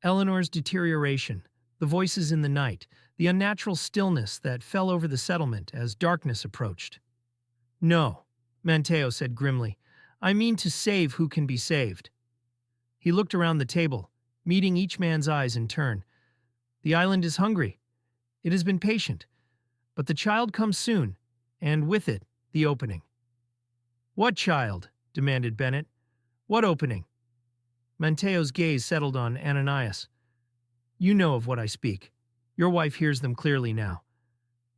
Eleanor's deterioration, the voices in the night, the unnatural stillness that fell over the settlement as darkness approached. "No," Mateo said grimly. "I mean to save who can be saved." He looked around the table, meeting each man's eyes in turn. "The island is hungry. It has been patient. But the child comes soon, and with it, the opening." "What child?" demanded Bennett. "What opening?" Mateo's gaze settled on Ananias. "You know of what I speak. Your wife hears them clearly now.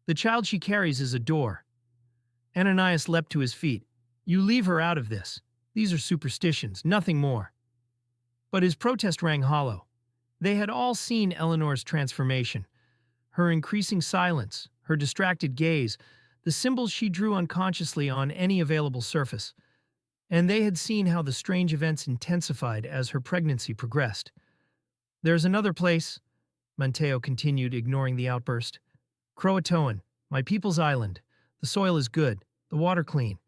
The child she carries is a door." Ananias leapt to his feet. "You leave her out of this. These are superstitions, nothing more." But his protest rang hollow. They had all seen Eleanor's transformation. Her increasing silence, her distracted gaze, the symbols she drew unconsciously on any available surface. And they had seen how the strange events intensified as her pregnancy progressed. "There's another place," Mateo continued, ignoring the outburst. "Croatoan, my people's island. The soil is good, the water clean,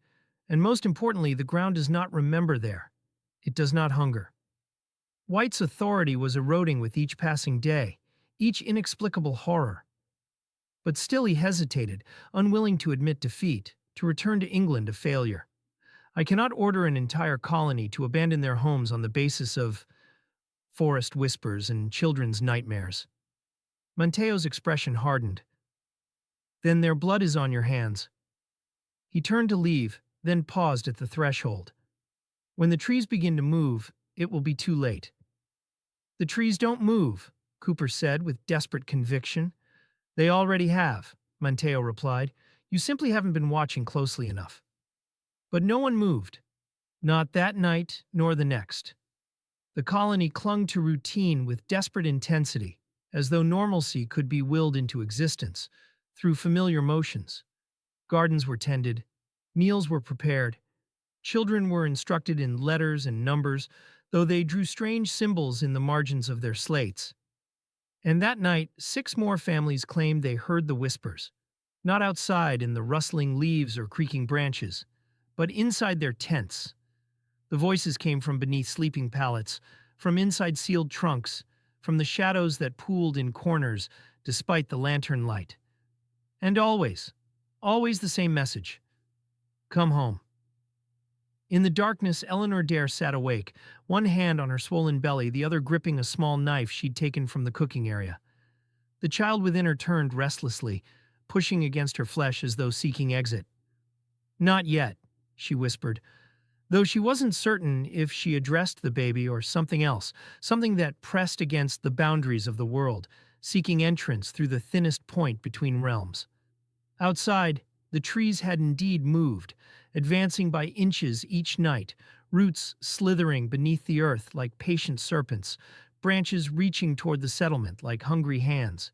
and most importantly, the ground does not remember there. It does not hunger." White's authority was eroding with each passing day, each inexplicable horror. But still he hesitated, unwilling to admit defeat, to return to England a failure. "I cannot order an entire colony to abandon their homes on the basis of forest whispers and children's nightmares." Mateo's expression hardened. "Then their blood is on your hands." He turned to leave, then paused at the threshold. "When the trees begin to move, it will be too late." "The trees don't move," Cooper said with desperate conviction. "They already have," Mateo replied. "You simply haven't been watching closely enough." But no one moved. Not that night, nor the next. The colony clung to routine with desperate intensity, as though normalcy could be willed into existence through familiar motions. Gardens were tended, meals were prepared, children were instructed in letters and numbers, though they drew strange symbols in the margins of their slates. And that night, 6 more families claimed they heard the whispers, not outside in the rustling leaves or creaking branches, but inside their tents. The voices came from beneath sleeping pallets, from inside sealed trunks, from the shadows that pooled in corners despite the lantern light. And always the same message: come home. In the darkness, Eleanor Dare sat awake, one hand on her swollen belly, the other gripping a small knife she'd taken from the cooking area. The child within her turned restlessly, pushing against her flesh as though seeking exit. Not yet, she whispered, though she wasn't certain if she addressed the baby or something else, something that pressed against the boundaries of the world, seeking entrance through the thinnest point between realms. Outside, the trees had indeed moved, advancing by inches each night, roots slithering beneath the earth like patient serpents, branches reaching toward the settlement like hungry hands.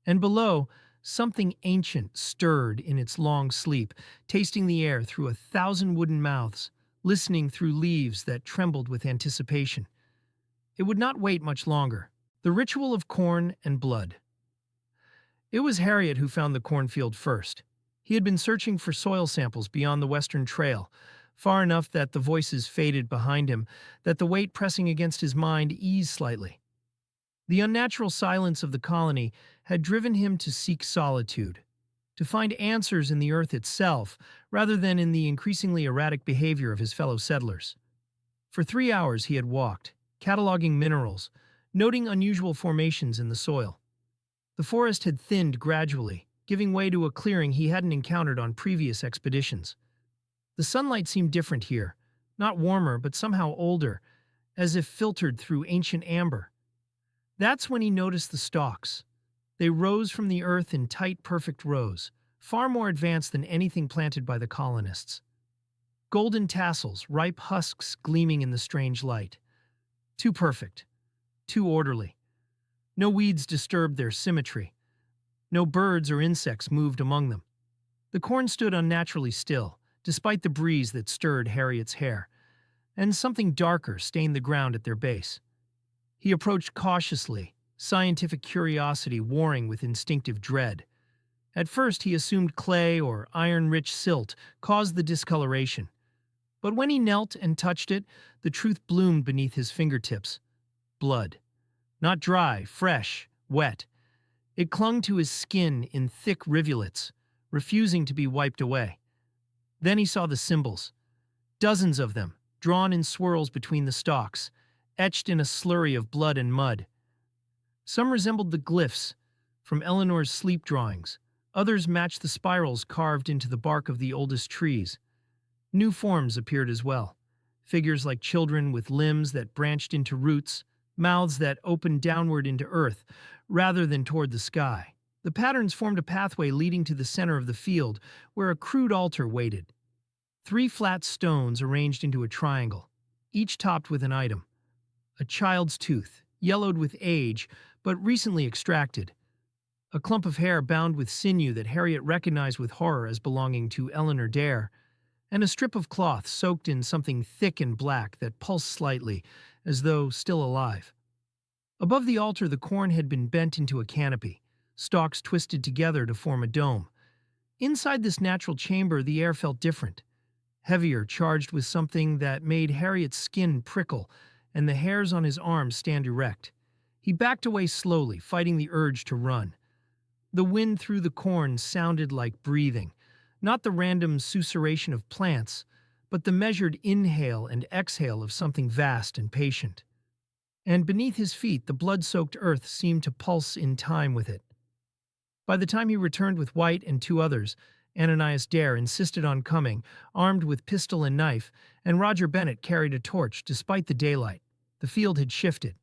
And below, something ancient stirred in its long sleep, tasting the air through 1,000 wooden mouths, listening through leaves that trembled with anticipation. It would not wait much longer. The ritual of corn and blood. It was Harriet who found the cornfield first. He had been searching for soil samples beyond the western trail, far enough that the voices faded behind him, that the weight pressing against his mind eased slightly. The unnatural silence of the colony had driven him to seek solitude, to find answers in the earth itself rather than in the increasingly erratic behavior of his fellow settlers. For 3 hours he had walked, cataloging minerals, noting unusual formations in the soil. The forest had thinned gradually, giving way to a clearing he hadn't encountered on previous expeditions. The sunlight seemed different here, not warmer but somehow older, as if filtered through ancient amber. That's when he noticed the stalks. They rose from the earth in tight, perfect rows, far more advanced than anything planted by the colonists. Golden tassels, ripe husks gleaming in the strange light. Too perfect, too orderly. No weeds disturbed their symmetry. No birds or insects moved among them. The corn stood unnaturally still, despite the breeze that stirred Harriet's hair, and something darker stained the ground at their base. He approached cautiously, scientific curiosity warring with instinctive dread. At first he assumed clay or iron-rich silt caused the discoloration. But when he knelt and touched it, the truth bloomed beneath his fingertips. Blood. Not dry, fresh, wet. It clung to his skin in thick rivulets, refusing to be wiped away. Then he saw the symbols. Dozens of them, drawn in swirls between the stalks, etched in a slurry of blood and mud. Some resembled the glyphs from Eleanor's sleep drawings. Others matched the spirals carved into the bark of the oldest trees. New forms appeared as well. Figures like children with limbs that branched into roots, mouths that opened downward into earth, rather than toward the sky. The patterns formed a pathway leading to the center of the field, where a crude altar waited. 3 flat stones arranged into a triangle, each topped with an item. A child's tooth, yellowed with age, but recently extracted. A clump of hair bound with sinew that Harriet recognized with horror as belonging to Eleanor Dare, and a strip of cloth soaked in something thick and black that pulsed slightly, as though still alive. Above the altar, the corn had been bent into a canopy, stalks twisted together to form a dome. Inside this natural chamber, the air felt different, heavier, charged with something that made Harriet's skin prickle and the hairs on his arms stand erect. He backed away slowly, fighting the urge to run. The wind through the corn sounded like breathing, not the random susurration of plants, but the measured inhale and exhale of something vast and patient. And beneath his feet, the blood-soaked earth seemed to pulse in time with it. By the time he returned with White and 2 others, Ananias Dare insisted on coming, armed with pistol and knife, and Roger Bennett carried a torch despite the daylight. The field had shifted.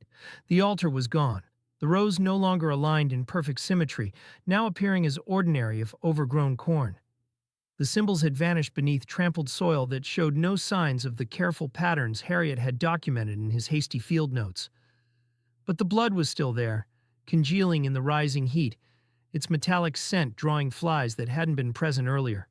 The altar was gone. The rows no longer aligned in perfect symmetry, now appearing as ordinary if overgrown corn. The symbols had vanished beneath trampled soil that showed no signs of the careful patterns Harriet had documented in his hasty field notes. But the blood was still there, congealing in the rising heat, its metallic scent drawing flies that hadn't been present earlier.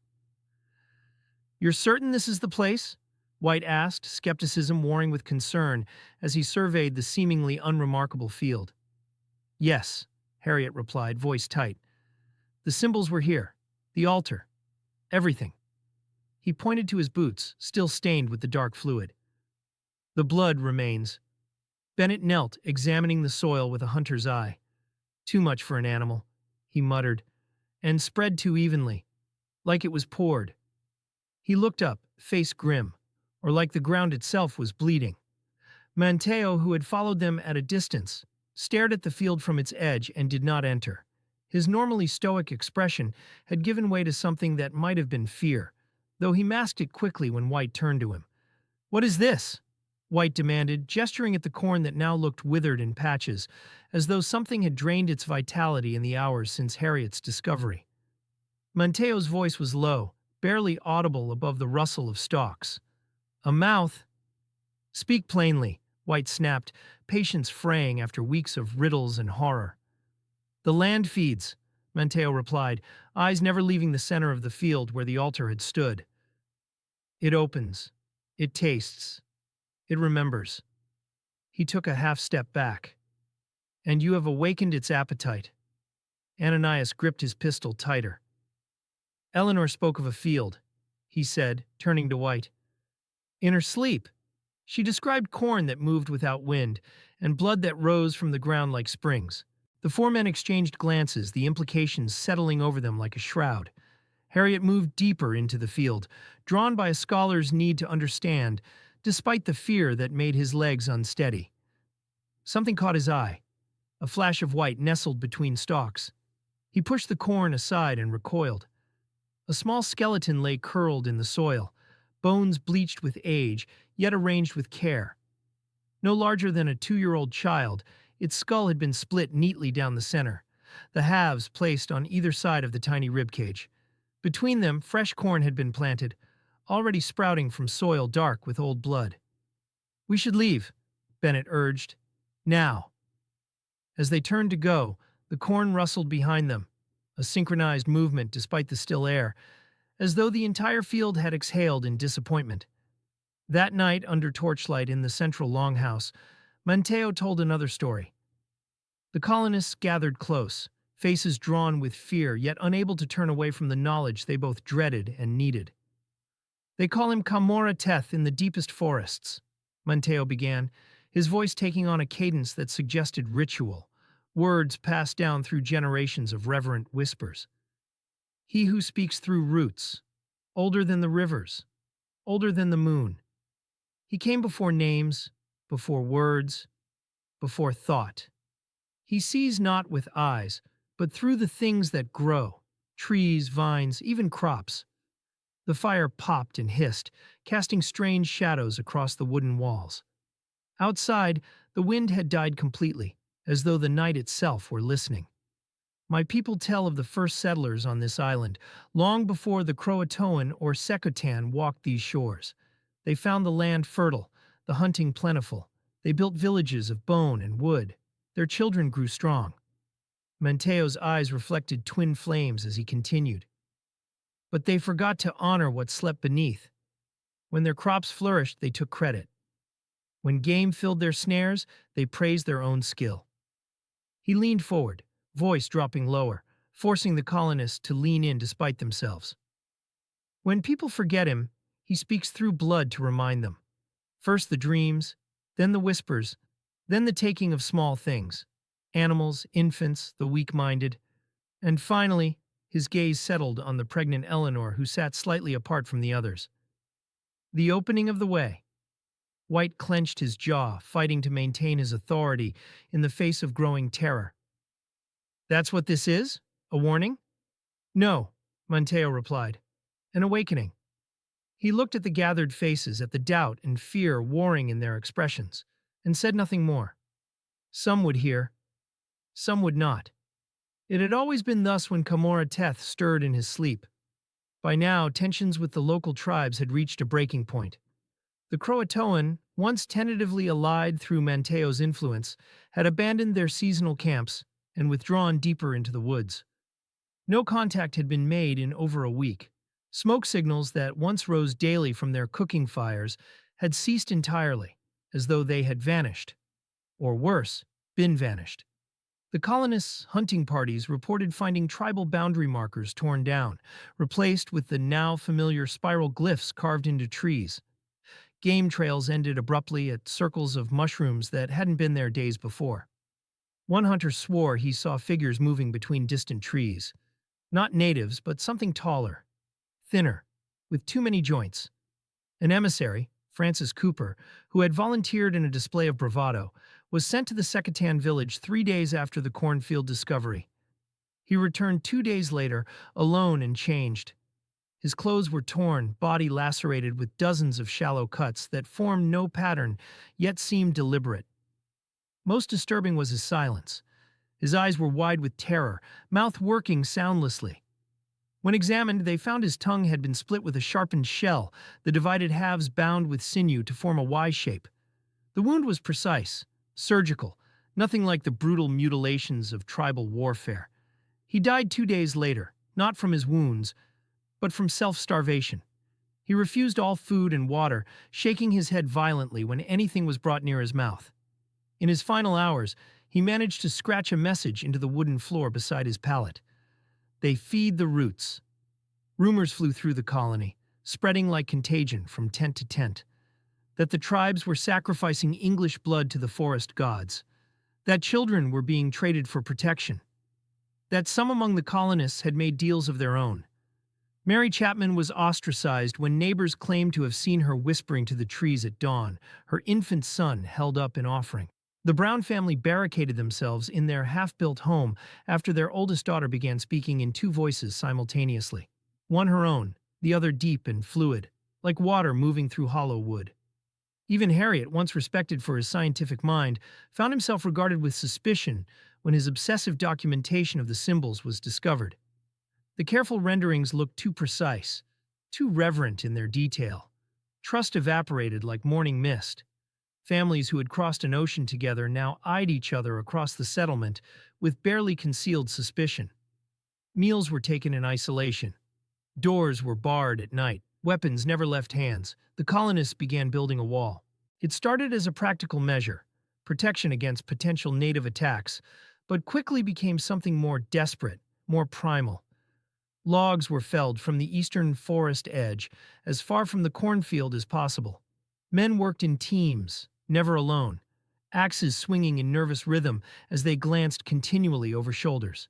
"You're certain this is the place?" White asked, skepticism warring with concern as he surveyed the seemingly unremarkable field. "Yes," Harriet replied, voice tight. "The symbols were here. The altar. Everything." He pointed to his boots, still stained with the dark fluid. "The blood remains." Bennett knelt, examining the soil with a hunter's eye. "Too much for an animal," he muttered, "and spread too evenly, like it was poured." He looked up, face grim, or like the ground itself was bleeding. Matteo, who had followed them at a distance, stared at the field from its edge and did not enter. His normally stoic expression had given way to something that might have been fear, though he masked it quickly when White turned to him. "What is this?" White demanded, gesturing at the corn that now looked withered in patches, as though something had drained its vitality in the hours since Harriet's discovery. Matteo's voice was low, barely audible above the rustle of stalks. "A mouth." "Speak plainly," White snapped, patience fraying after weeks of riddles and horror. "The land feeds," Matteo replied, eyes never leaving the center of the field where the altar had stood. "It opens. It tastes. It remembers." He took a half-step back. "And you have awakened its appetite." Ananias gripped his pistol tighter. "Eleanor spoke of a field," he said, turning to White. "In her sleep, she described corn that moved without wind and blood that rose from the ground like springs." The four men exchanged glances, the implications settling over them like a shroud. Harriet moved deeper into the field, drawn by a scholar's need to understand, despite the fear that made his legs unsteady. Something caught his eye, a flash of white nestled between stalks. He pushed the corn aside and recoiled. A small skeleton lay curled in the soil, bones bleached with age, yet arranged with care. No larger than a 2-year-old child, its skull had been split neatly down the center, the halves placed on either side of the tiny ribcage. Between them, fresh corn had been planted, already sprouting from soil dark with old blood. "We should leave," Bennett urged. "Now." As they turned to go, the corn rustled behind them, a synchronized movement despite the still air, as though the entire field had exhaled in disappointment. That night, under torchlight in the central longhouse, Matteo told another story. The colonists gathered close, faces drawn with fear, yet unable to turn away from the knowledge they both dreaded and needed. "They call him Camora Teth in the deepest forests," Matteo began, his voice taking on a cadence that suggested ritual, words passed down through generations of reverent whispers. "He who speaks through roots, older than the rivers, older than the moon. He came before names, before words, before thought. He sees not with eyes, but through the things that grow, trees, vines, even crops." The fire popped and hissed, casting strange shadows across the wooden walls. Outside, the wind had died completely, as though the night itself were listening. "My people tell of the first settlers on this island, long before the Croatoan or Secotan walked these shores. They found the land fertile, the hunting plentiful. They built villages of bone and wood. Their children grew strong." Matteo's eyes reflected twin flames as he continued. "But they forgot to honor what slept beneath. When their crops flourished, they took credit. When game filled their snares, they praised their own skill." He leaned forward, voice dropping lower, forcing the colonists to lean in despite themselves. "When people forget him, he speaks through blood to remind them. First the dreams, then the whispers, then the taking of small things, animals, infants, the weak-minded, and finally, his gaze settled on the pregnant Eleanor who sat slightly apart from the others. The opening of the way." White clenched his jaw, fighting to maintain his authority in the face of growing terror. "That's what this is? A warning?" "No," Matteo replied. "An awakening." He looked at the gathered faces, at the doubt and fear warring in their expressions, and said nothing more. Some would hear, some would not. It had always been thus when Camora Teth stirred in his sleep. By now, tensions with the local tribes had reached a breaking point. The Croatoan, once tentatively allied through Matteo's influence, had abandoned their seasonal camps, and withdrawn deeper into the woods. No contact had been made in over a week. Smoke signals that once rose daily from their cooking fires had ceased entirely, as though they had vanished. Or worse, been vanished. The colonists' hunting parties reported finding tribal boundary markers torn down, replaced with the now familiar spiral glyphs carved into trees. Game trails ended abruptly at circles of mushrooms that hadn't been there days before. One hunter swore he saw figures moving between distant trees. Not natives, but something taller, thinner, with too many joints. An emissary, Francis Cooper, who had volunteered in a display of bravado, was sent to the Secatan village 3 days after the cornfield discovery. He returned 2 days later, alone and changed. His clothes were torn, body lacerated with dozens of shallow cuts that formed no pattern, yet seemed deliberate. Most disturbing was his silence. His eyes were wide with terror, mouth working soundlessly. When examined, they found his tongue had been split with a sharpened shell, the divided halves bound with sinew to form a Y shape. The wound was precise, surgical, nothing like the brutal mutilations of tribal warfare. He died 2 days later, not from his wounds, but from self-starvation. He refused all food and water, shaking his head violently when anything was brought near his mouth. In his final hours, he managed to scratch a message into the wooden floor beside his pallet. They feed the roots. Rumors flew through the colony, spreading like contagion from tent to tent, that the tribes were sacrificing English blood to the forest gods, that children were being traded for protection, that some among the colonists had made deals of their own. Mary Chapman was ostracized when neighbors claimed to have seen her whispering to the trees at dawn, her infant son held up in offering. The Brown family barricaded themselves in their half-built home after their oldest daughter began speaking in 2 voices simultaneously. One her own, the other deep and fluid, like water moving through hollow wood. Even Harriet, once respected for his scientific mind, found himself regarded with suspicion when his obsessive documentation of the symbols was discovered. The careful renderings looked too precise, too reverent in their detail. Trust evaporated like morning mist. Families who had crossed an ocean together now eyed each other across the settlement with barely concealed suspicion. Meals were taken in isolation. Doors were barred at night. Weapons never left hands. The colonists began building a wall. It started as a practical measure, protection against potential native attacks, but quickly became something more desperate, more primal. Logs were felled from the eastern forest edge, as far from the cornfield as possible. Men worked in teams, never alone, axes swinging in nervous rhythm as they glanced continually over shoulders.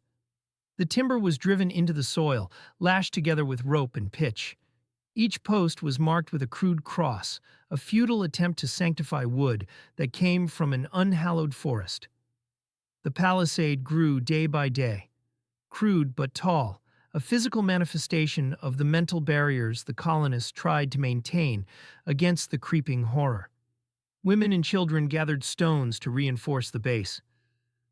The timber was driven into the soil, lashed together with rope and pitch. Each post was marked with a crude cross, a futile attempt to sanctify wood that came from an unhallowed forest. The palisade grew day by day, crude but tall, a physical manifestation of the mental barriers the colonists tried to maintain against the creeping horror. Women and children gathered stones to reinforce the base.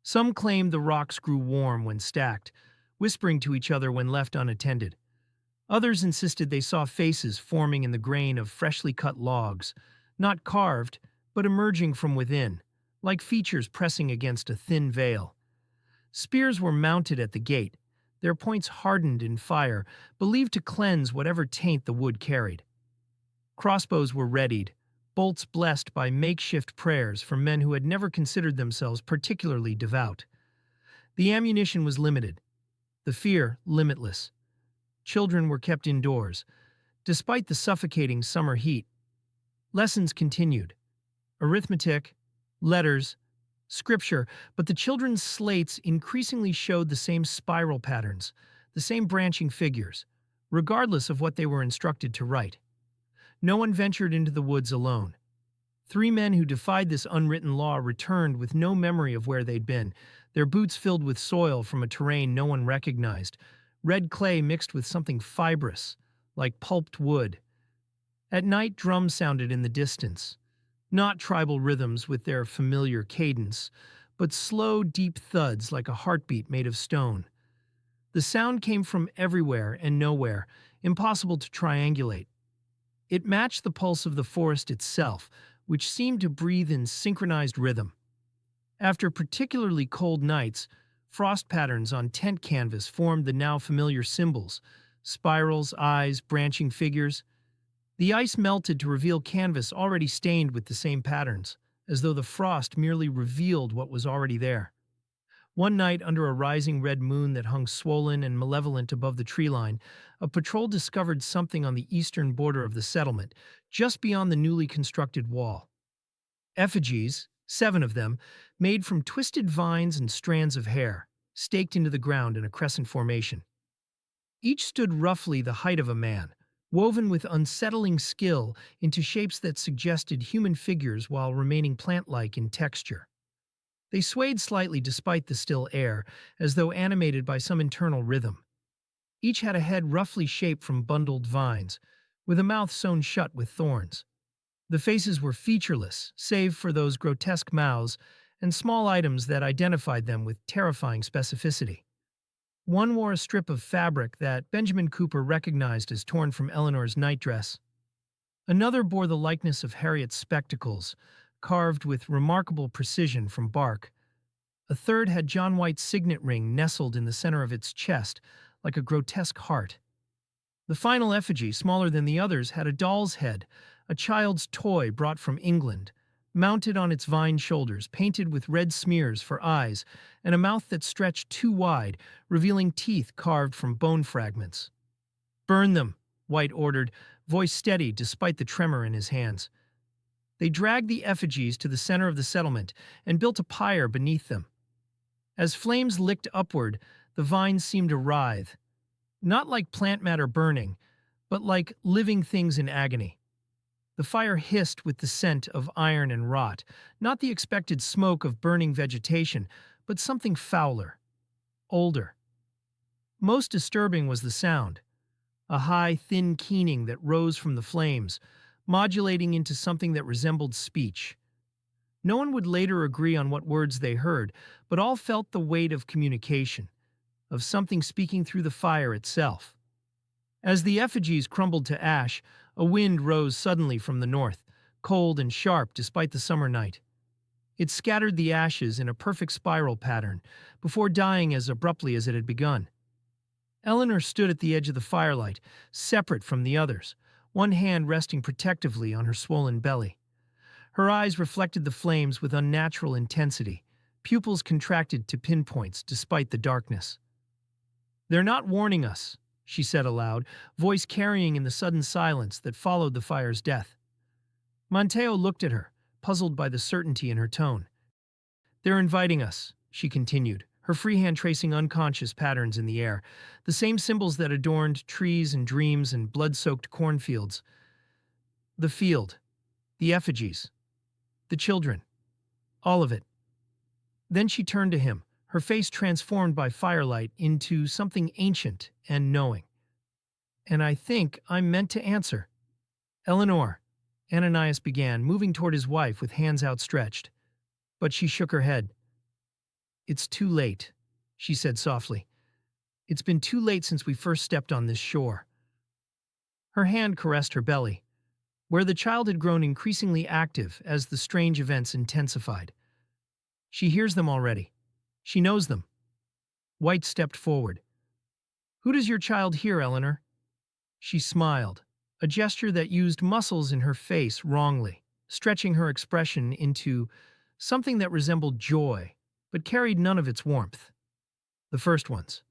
Some claimed the rocks grew warm when stacked, whispering to each other when left unattended. Others insisted they saw faces forming in the grain of freshly cut logs, not carved, but emerging from within, like features pressing against a thin veil. Spears were mounted at the gate, their points hardened in fire, believed to cleanse whatever taint the wood carried. Crossbows were readied, bolts blessed by makeshift prayers from men who had never considered themselves particularly devout. The ammunition was limited, the fear limitless. Children were kept indoors, despite the suffocating summer heat. Lessons continued. Arithmetic, letters, scripture, but the children's slates increasingly showed the same spiral patterns, the same branching figures, regardless of what they were instructed to write. No one ventured into the woods alone. 3 men who defied this unwritten law returned with no memory of where they'd been, their boots filled with soil from a terrain no one recognized, red clay mixed with something fibrous, like pulped wood. At night, drums sounded in the distance. Not tribal rhythms with their familiar cadence, but slow, deep thuds like a heartbeat made of stone. The sound came from everywhere and nowhere, impossible to triangulate. It matched the pulse of the forest itself, which seemed to breathe in synchronized rhythm. After particularly cold nights, Frost patterns on tent canvas formed the now familiar symbols: spirals, eyes, branching figures. The ice melted to reveal canvas already stained with the same patterns, as though the frost merely revealed what was already there. One night, under a rising red moon that hung swollen and malevolent above the tree line, a patrol discovered something on the eastern border of the settlement, just beyond the newly constructed wall. Effigies, 7 of them, made from twisted vines and strands of hair, staked into the ground in a crescent formation. Each stood roughly the height of a man, woven with unsettling skill into shapes that suggested human figures while remaining plant-like in texture. They swayed slightly despite the still air, as though animated by some internal rhythm. Each had a head roughly shaped from bundled vines, with a mouth sewn shut with thorns. The faces were featureless, save for those grotesque mouths and small items that identified them with terrifying specificity. One wore a strip of fabric that Benjamin Cooper recognized as torn from Eleanor's nightdress. Another bore the likeness of Harriet's spectacles, carved with remarkable precision from bark. A third had John White's signet ring nestled in the center of its chest, like a grotesque heart. The final effigy, smaller than the others, had a doll's head, a child's toy brought from England, mounted on its vine shoulders, painted with red smears for eyes, and a mouth that stretched too wide, revealing teeth carved from bone fragments. "Burn them," White ordered, voice steady despite the tremor in his hands. They dragged the effigies to the center of the settlement and built a pyre beneath them. As flames licked upward, the vines seemed to writhe, not like plant matter burning, but like living things in agony. The fire hissed with the scent of iron and rot, not the expected smoke of burning vegetation, but something fouler, older. Most disturbing was the sound, a high, thin keening that rose from the flames, modulating into something that resembled speech. No one would later agree on what words they heard, but all felt the weight of communication, of something speaking through the fire itself. As the effigies crumbled to ash, a wind rose suddenly from the north, cold and sharp despite the summer night. It scattered the ashes in a perfect spiral pattern, before dying as abruptly as it had begun. Eleanor stood at the edge of the firelight, separate from the others, one hand resting protectively on her swollen belly. Her eyes reflected the flames with unnatural intensity, pupils contracted to pinpoints despite the darkness. "They're not warning us," she said aloud, voice carrying in the sudden silence that followed the fire's death. Monteo looked at her, puzzled by the certainty in her tone. "They're inviting us," she continued, her free hand tracing unconscious patterns in the air, the same symbols that adorned trees and dreams and blood-soaked cornfields. The field, the effigies, the children, all of it. Then she turned to him, her face transformed by firelight into something ancient and knowing. "And I think I'm meant to answer." "Eleanor," Ananias began, moving toward his wife with hands outstretched. But she shook her head. "It's too late," she said softly. "It's been too late since we first stepped on this shore." Her hand caressed her belly, where the child had grown increasingly active as the strange events intensified. "She hears them already. She knows them." White stepped forward. "Who does your child hear, Eleanor?" She smiled, a gesture that used muscles in her face wrongly, stretching her expression into something that resembled joy, but carried none of its warmth. "The first ones.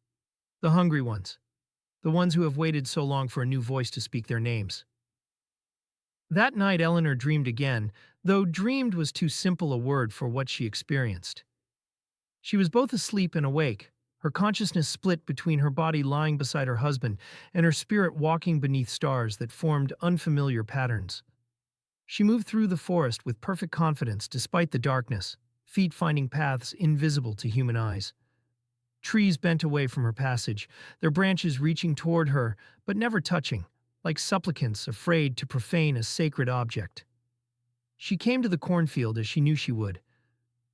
The hungry ones. The ones who have waited so long for a new voice to speak their names." That night Eleanor dreamed again, though dreamed was too simple a word for what she experienced. She was both asleep and awake, her consciousness split between her body lying beside her husband and her spirit walking beneath stars that formed unfamiliar patterns. She moved through the forest with perfect confidence despite the darkness, feet finding paths invisible to human eyes. Trees bent away from her passage, their branches reaching toward her but never touching, like supplicants afraid to profane a sacred object. She came to the cornfield as she knew she would.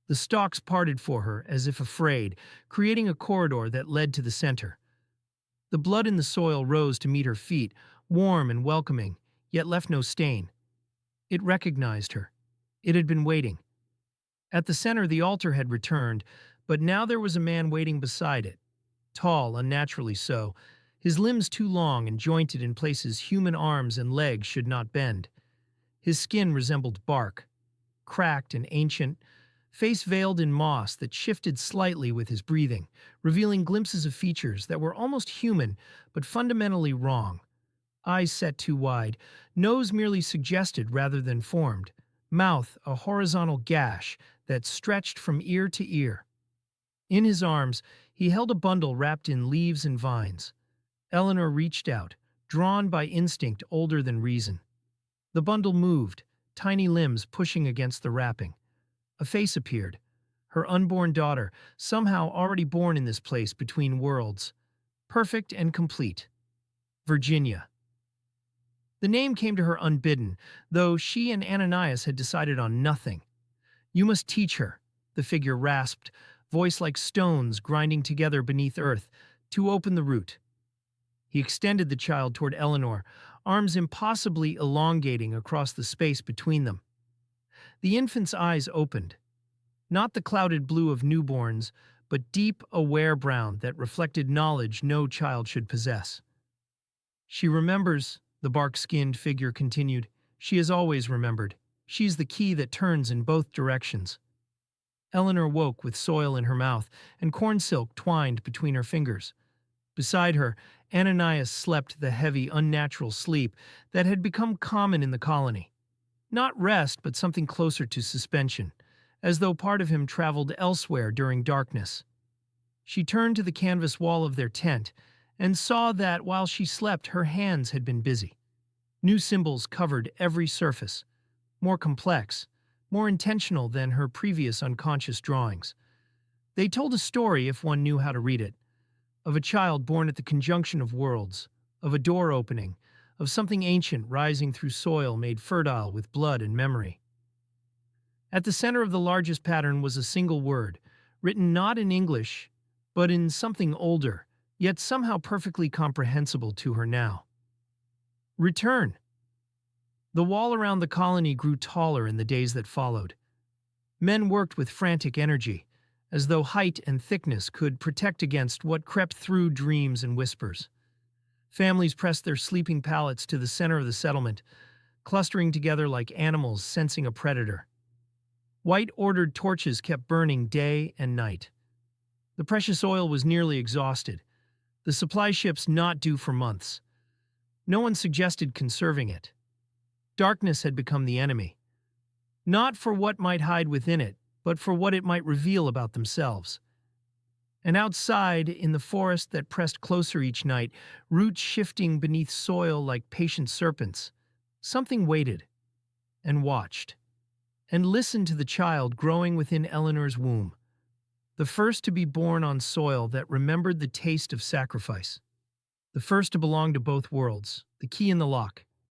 The stalks parted for her as if afraid, creating a corridor that led to the center. The blood in the soil rose to meet her feet, warm and welcoming, yet left no stain. It recognized her. It had been waiting. At the center, the altar had returned, But now there was a man waiting beside it, tall, unnaturally so, his limbs too long and jointed in places human arms and legs should not bend. His skin resembled bark, cracked and ancient, face veiled in moss that shifted slightly with his breathing, revealing glimpses of features that were almost human but fundamentally wrong. Eyes set too wide, nose merely suggested rather than formed, mouth a horizontal gash that stretched from ear to ear. In his arms, he held a bundle wrapped in leaves and vines. Eleanor reached out, drawn by instinct older than reason. The bundle moved, tiny limbs pushing against the wrapping. A face appeared, her unborn daughter, somehow already born in this place between worlds. Perfect and complete. Virginia. The name came to her unbidden, though she and Ananias had decided on nothing. "You must teach her," the figure rasped, voice like stones grinding together beneath earth, "to open the root." He extended the child toward Eleanor, arms impossibly elongating across the space between them. The infant's eyes opened, not the clouded blue of newborns, but deep, aware brown that reflected knowledge no child should possess. "She remembers," the bark-skinned figure continued. "She has always remembered. She's the key that turns in both directions." Eleanor woke with soil in her mouth and corn silk twined between her fingers. Beside her, Ananias slept the heavy, unnatural sleep that had become common in the colony. Not rest, but something closer to suspension, as though part of him traveled elsewhere during darkness. She turned to the canvas wall of their tent and saw that while she slept, her hands had been busy. New symbols covered every surface, more complex, more intentional than her previous unconscious drawings. They told a story if one knew how to read it, of a child born at the conjunction of worlds, of a door opening, of something ancient rising through soil made fertile with blood and memory. At the center of the largest pattern was a single word, written not in English, but in something older, yet somehow perfectly comprehensible to her now. Return. The wall around the colony grew taller in the days that followed. Men worked with frantic energy, as though height and thickness could protect against what crept through dreams and whispers. Families pressed their sleeping pallets to the center of the settlement, clustering together like animals sensing a predator. White ordered torches kept burning day and night. The precious oil was nearly exhausted, the supply ships not due for months. No one suggested conserving it. Darkness had become the enemy, not for what might hide within it, but for what it might reveal about themselves. And outside, in the forest that pressed closer each night, roots shifting beneath soil like patient serpents, something waited and watched and listened to the child growing within Eleanor's womb, the first to be born on soil that remembered the taste of sacrifice, the first to belong to both worlds, the key in the lock.